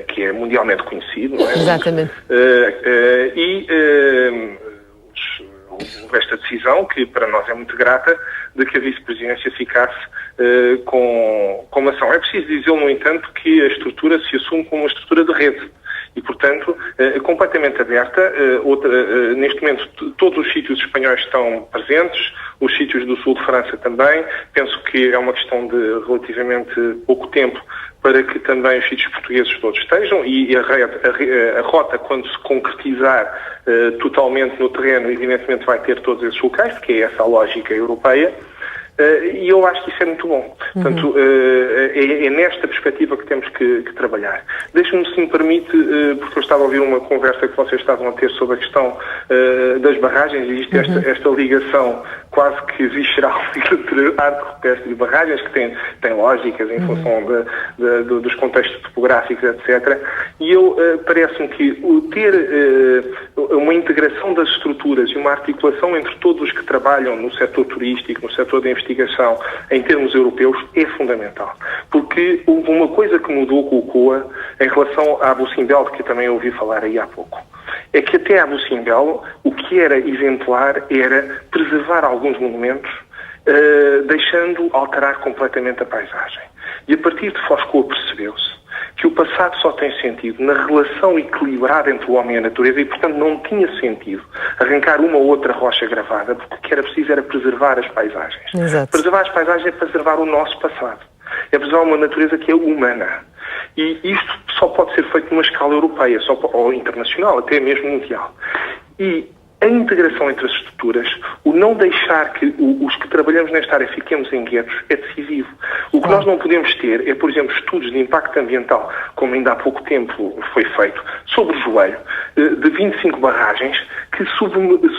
que é mundialmente conhecido, não é? Exatamente. Esta decisão, que para nós é muito grata, de que a vice-presidência ficasse com uma ação. É preciso dizer, no entanto, que a estrutura se assume como uma estrutura de rede e, portanto, completamente aberta. Neste momento, todos os sítios espanhóis estão presentes, os sítios do sul de França também. Penso que é uma questão de relativamente pouco tempo para que também os sítios portugueses todos estejam, e a rota, quando se concretizar totalmente no terreno, evidentemente vai ter todos esses locais, porque é essa a lógica europeia, e eu acho que isso é muito bom. Portanto, é nesta perspectiva que temos que trabalhar. Deixe-me, se me permite, porque eu estava a ouvir uma conversa que vocês estavam a ter sobre a questão das barragens, e existe esta ligação quase que visceral entre arte rupestre e barragens, que tem lógicas em função dos contextos topográficos, etc. E parece-me que ter uma integração das estruturas e uma articulação entre todos os que trabalham no setor turístico, no setor da investigação, em termos europeus, é fundamental. Porque houve uma coisa que mudou com o COA em relação à Bussimbel, que eu também ouvi falar aí há pouco. É que até à Bussimbel, o que era exemplar era preservar alguns monumentos, deixando alterar completamente a paisagem. E a partir de Foscoa percebeu-se que o passado só tem sentido na relação equilibrada entre o homem e a natureza, e, portanto, não tinha sentido arrancar uma ou outra rocha gravada, porque o que era preciso era preservar as paisagens. Exato. Preservar as paisagens é preservar o nosso passado. É preservar uma natureza que é humana. E isto só pode ser feito numa escala europeia, ou internacional, até mesmo mundial. E a integração entre as estruturas, o não deixar que os que trabalhamos nesta área fiquemos em guetos, é decisivo. O que nós não podemos ter é, por exemplo, estudos de impacto ambiental, como ainda há pouco tempo foi feito, sobre o joelho, de 25 barragens que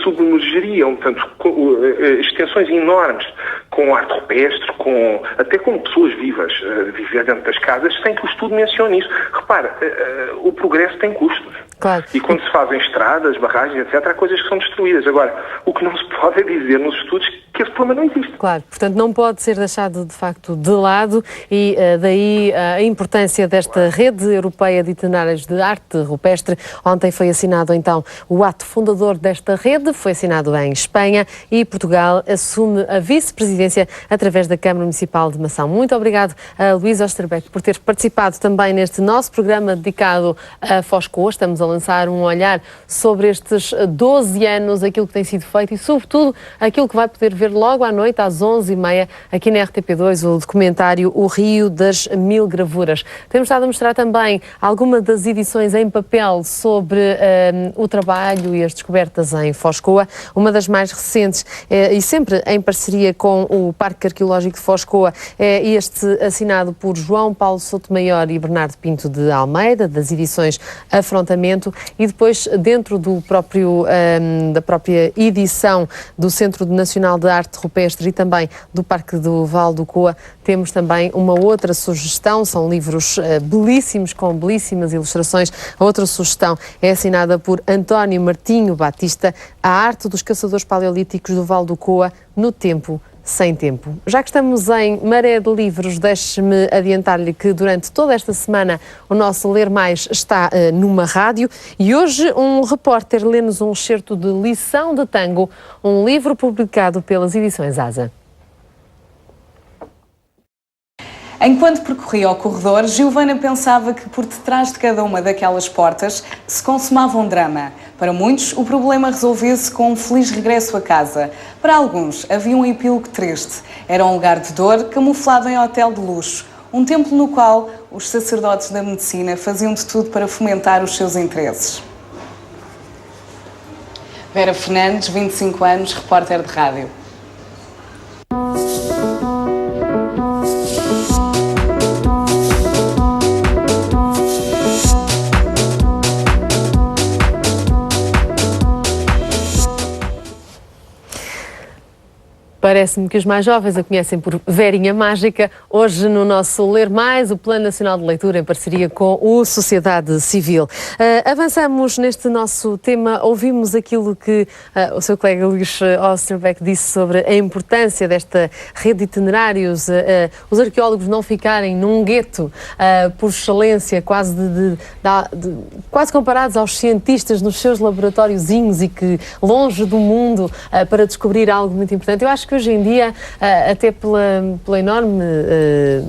submergeriam, portanto, extensões enormes com arte rupestre, até com pessoas vivas viver dentro das casas, sem que o estudo mencione isso. Repara, o progresso tem custos. Claro. E quando se fazem estradas, barragens, etc., há coisas que são destruídas. Agora, o que não se pode é dizer nos estudos que esse problema não existe. Claro, portanto não pode ser deixado de facto de lado, e daí a importância desta rede europeia de itinerários de arte rupestre. Ontem foi assinado então o ato fundador desta rede, foi assinado em Espanha, e Portugal assume a vice-presidência através da Câmara Municipal de Mação. Muito obrigado a Luís Osterbeck por ter participado também neste nosso programa dedicado a Foscoa. Estamos a lançar um olhar sobre estes 12 anos, aquilo que tem sido feito e, sobretudo, aquilo que vai poder ver logo à noite, às 11h30, aqui na RTP2, o documentário O Rio das Mil Gravuras. Temos estado a mostrar também alguma das edições em papel sobre o trabalho e as descobertas em Foscoa. Uma das mais recentes, e sempre em parceria com o Parque Arqueológico de Foscoa, é este assinado por João Paulo Sotomayor e Bernardo Pinto de Almeida, das edições Afrontamento, e depois, dentro da própria edição do Centro Nacional de Arte Rupestre e também do Parque do Val do Coa, temos também uma outra sugestão. São livros belíssimos, com belíssimas ilustrações. A outra sugestão é assinada por António Martinho Batista, A Arte dos Caçadores Paleolíticos do Val do Coa no Tempo Sem Tempo. Já que estamos em maré de livros, deixe-me adiantar-lhe que durante toda esta semana o nosso Ler Mais está numa rádio, e hoje um repórter lê-nos um excerto de Lição de Tango, um livro publicado pelas edições Asa. Enquanto percorria o corredor, Giovana pensava que por detrás de cada uma daquelas portas se consumava um drama. Para muitos, o problema resolvia-se com um feliz regresso a casa. Para alguns, havia um epílogo triste. Era um lugar de dor camuflado em hotel de luxo. Um templo no qual os sacerdotes da medicina faziam de tudo para fomentar os seus interesses. Vera Fernandes, 25 anos, repórter de rádio. Parece-me que os mais jovens a conhecem por Verinha Mágica. Hoje, no nosso Ler Mais, o Plano Nacional de Leitura, em parceria com o Sociedade Civil. Avançamos neste nosso tema. Ouvimos aquilo que o seu colega Luís Osterbeck disse sobre a importância desta rede de itinerários, os arqueólogos não ficarem num gueto por excelência, quase comparados aos cientistas nos seus laboratóriozinhos e que longe do mundo para descobrir algo muito importante. Eu acho que hoje em dia, até pela enorme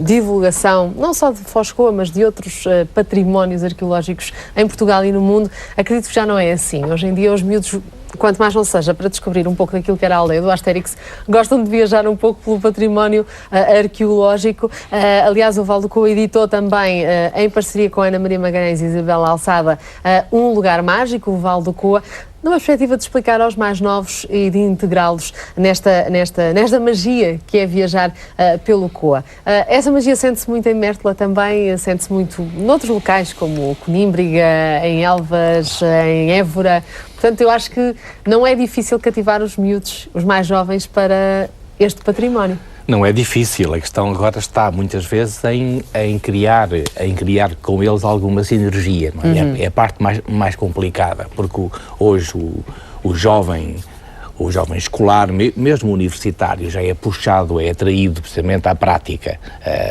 divulgação, não só de Foscoa, mas de outros patrimónios arqueológicos em Portugal e no mundo, acredito que já não é assim. Hoje em dia os miúdos, quanto mais não seja, para descobrir um pouco daquilo que era a aldeia do Asterix, gostam de viajar um pouco pelo património arqueológico. Aliás, o Val do Coa editou também, em parceria com Ana Maria Magalhães e Isabela Alçada, um lugar mágico, o Val do Coa, numa perspectiva de explicar aos mais novos e de integrá-los nesta magia que é viajar pelo Coa. Essa magia sente-se muito em Mértola também, sente-se muito noutros locais, como Conímbriga, em Elvas, em Évora. Portanto, eu acho que não é difícil cativar os miúdos, os mais jovens, para este património. Não é difícil, a questão agora está muitas vezes em criar com eles alguma sinergia, não é? É a parte mais complicada, porque hoje o jovem escolar, mesmo universitário, já é puxado, é atraído precisamente à prática,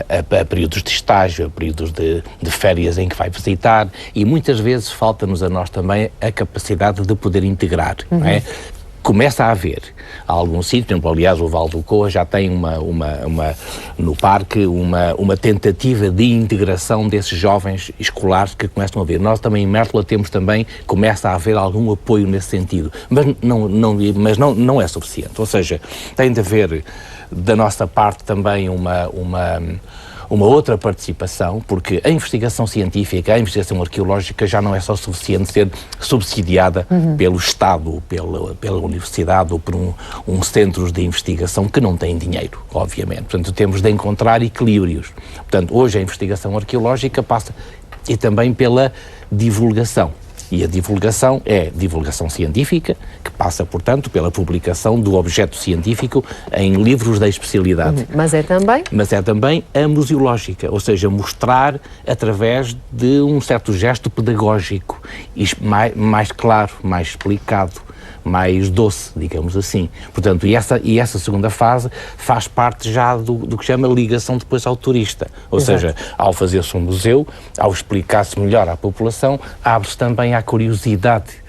a períodos de estágio, a períodos de férias em que vai visitar, e muitas vezes falta-nos a nós também a capacidade de poder integrar, não é? Começa a haver algum sítio, aliás o Val do Coa já tem no parque uma tentativa de integração desses jovens escolares que começam a ver. Nós também em Mértola começa a haver algum apoio nesse sentido, mas não é suficiente, ou seja, tem de haver da nossa parte também uma outra participação, porque a investigação científica, a investigação arqueológica já não é só suficiente ser subsidiada pelo Estado, pela universidade ou por um centros de investigação que não têm dinheiro, obviamente. Portanto, temos de encontrar equilíbrios. Portanto, hoje a investigação arqueológica passa e também pela divulgação. E a divulgação é divulgação científica, que passa, portanto, pela publicação do objeto científico em livros da especialidade. Mas é também a museológica, ou seja, mostrar através de um certo gesto pedagógico, mais claro, mais explicado, mais doce, digamos assim. Portanto, e essa segunda fase faz parte já do que chama ligação depois ao turista. Ou seja, ao fazer-se um museu, ao explicar-se melhor à população, abre-se também à curiosidade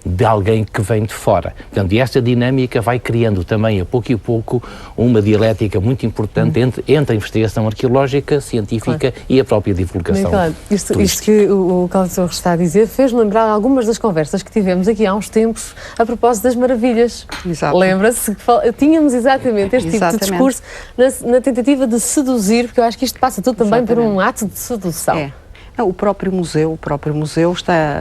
de alguém que vem de fora. Portanto, e esta dinâmica vai criando também, a pouco, uma dialética muito importante entre a investigação arqueológica, científica e a própria divulgação. Isto que o Cláudio Torres está a dizer fez-me lembrar algumas das conversas que tivemos aqui há uns tempos a propósito das maravilhas. Lembra-se que tínhamos exatamente este tipo de discurso na tentativa de seduzir, porque eu acho que isto passa tudo também por um ato de sedução. O próprio museu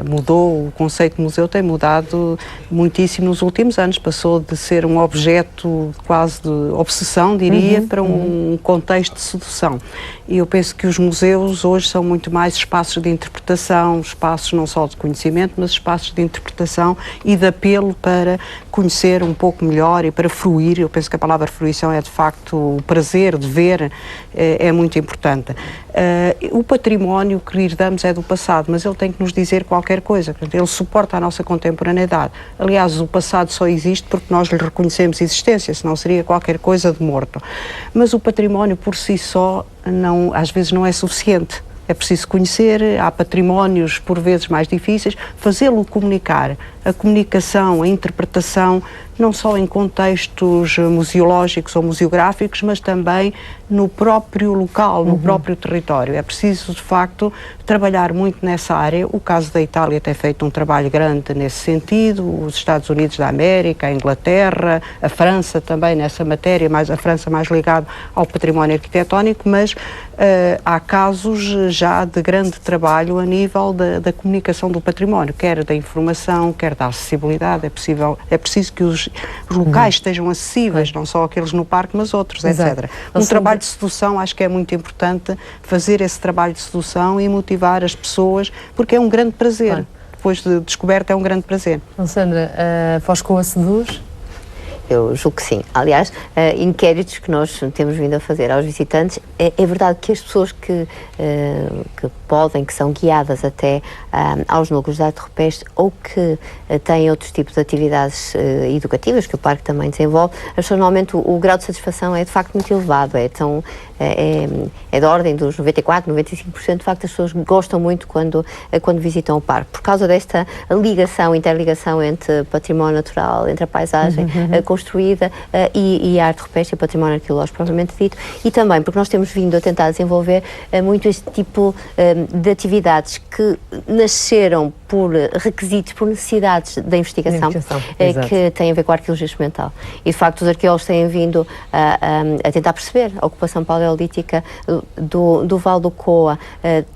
mudou, o conceito de museu tem mudado muitíssimo nos últimos anos, passou de ser um objeto quase de obsessão, diria, para um contexto de sedução. E eu penso que os museus hoje são muito mais espaços de interpretação, espaços não só de conhecimento, mas espaços de interpretação e de apelo para conhecer um pouco melhor e para fruir. Eu penso que a palavra fruição é de facto o prazer de ver, é muito importante. O património que herdamos é do passado, mas ele tem que nos dizer qualquer coisa. Ele suporta a nossa contemporaneidade. Aliás, o passado só existe porque nós lhe reconhecemos existência, senão seria qualquer coisa de morto. Mas o património por si só às vezes não é suficiente. É preciso conhecer, há patrimónios por vezes mais difíceis, fazê-lo comunicar. A comunicação, a interpretação, não só em contextos museológicos ou museográficos, mas também no próprio local, no próprio território. É preciso, de facto, trabalhar muito nessa área. O caso da Itália tem feito um trabalho grande nesse sentido, os Estados Unidos da América, a Inglaterra, a França também nessa matéria, mas a França mais ligada ao património arquitetónico, mas há casos já de grande trabalho a nível da comunicação do património, quer da informação, quer da acessibilidade. É preciso que os locais estejam acessíveis, não só aqueles no parque, mas outros, etc. Um trabalho de sedução, acho que é muito importante fazer esse trabalho de sedução e motivar as pessoas, porque é um grande prazer. Depois de descoberta é um grande prazer. Sandra, Foscoa seduz? Eu julgo que sim. Aliás, inquéritos que nós temos vindo a fazer aos visitantes, é verdade que as pessoas que podem, que são guiadas até aos núcleos de arte rupestre ou que têm outros tipos de atividades educativas que o parque também desenvolve, normalmente o grau de satisfação é de facto muito elevado, é da ordem dos 94%, 95%, de facto as pessoas gostam muito quando visitam o parque, por causa desta interligação entre património natural, entre a paisagem construída e a arte rupestre e o património arqueológico propriamente dito, e também porque nós temos vindo a tentar desenvolver muito este tipo de atividades que nasceram por requisitos, por necessidades da investigação, que têm a ver com a arqueologia experimental. E de facto os arqueólogos têm vindo a tentar perceber a ocupação paleolítica do Vale do Coa,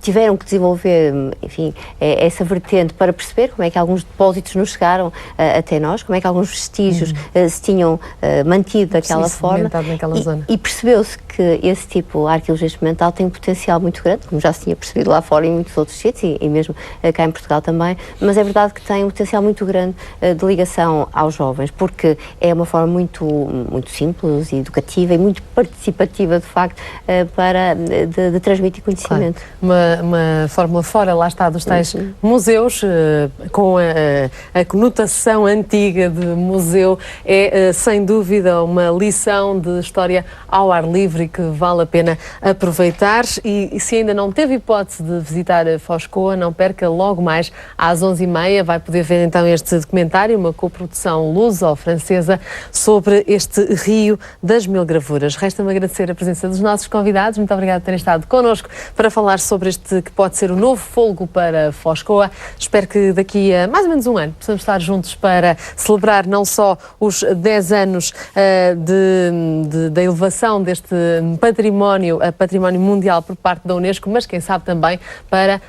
tiveram que desenvolver, enfim, essa vertente para perceber como é que alguns depósitos nos chegaram até nós, como é que alguns vestígios se tinham mantido daquela forma, e percebeu-se que esse tipo, a arqueologia experimental, tem um potencial muito grande, como já se tinha percebido lá fora em muitos outros sítios e mesmo cá em Portugal também, mas é verdade que tem um potencial muito grande de ligação aos jovens, porque é uma forma muito simples e educativa e muito participativa, de facto, de transmitir conhecimento. Claro. Uma fórmula fora, lá está, dos tais museus, com a conotação antiga de museu, é sem dúvida uma lição de história ao ar livre que vale a pena aproveitar, e se ainda não teve hipótese de visitar Foz Coa, não perca, logo mais às 11h30 vai poder ver então este documentário, uma coprodução luso-francesa sobre este Rio das Mil Gravuras. Resta-me agradecer a presença dos nossos convidados, muito obrigada por terem estado connosco para falar sobre este que pode ser o novo fôlego para Foz Coa. Espero que daqui a mais ou menos um ano possamos estar juntos para celebrar não só os 10 anos da elevação deste património mundial por parte da Unesco, mas quem sabe também para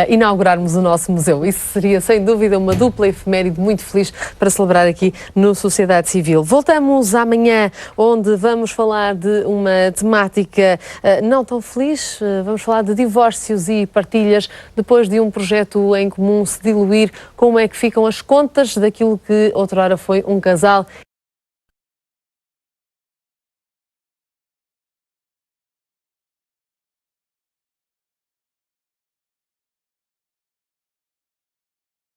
inaugurarmos o nosso museu. Isso seria sem dúvida uma dupla efeméride muito feliz para celebrar aqui no Sociedade Civil. Voltamos amanhã, onde vamos falar de uma temática não tão feliz, vamos falar de divórcios e partilhas depois de um projeto em comum se diluir, como é que ficam as contas daquilo que outrora foi um casal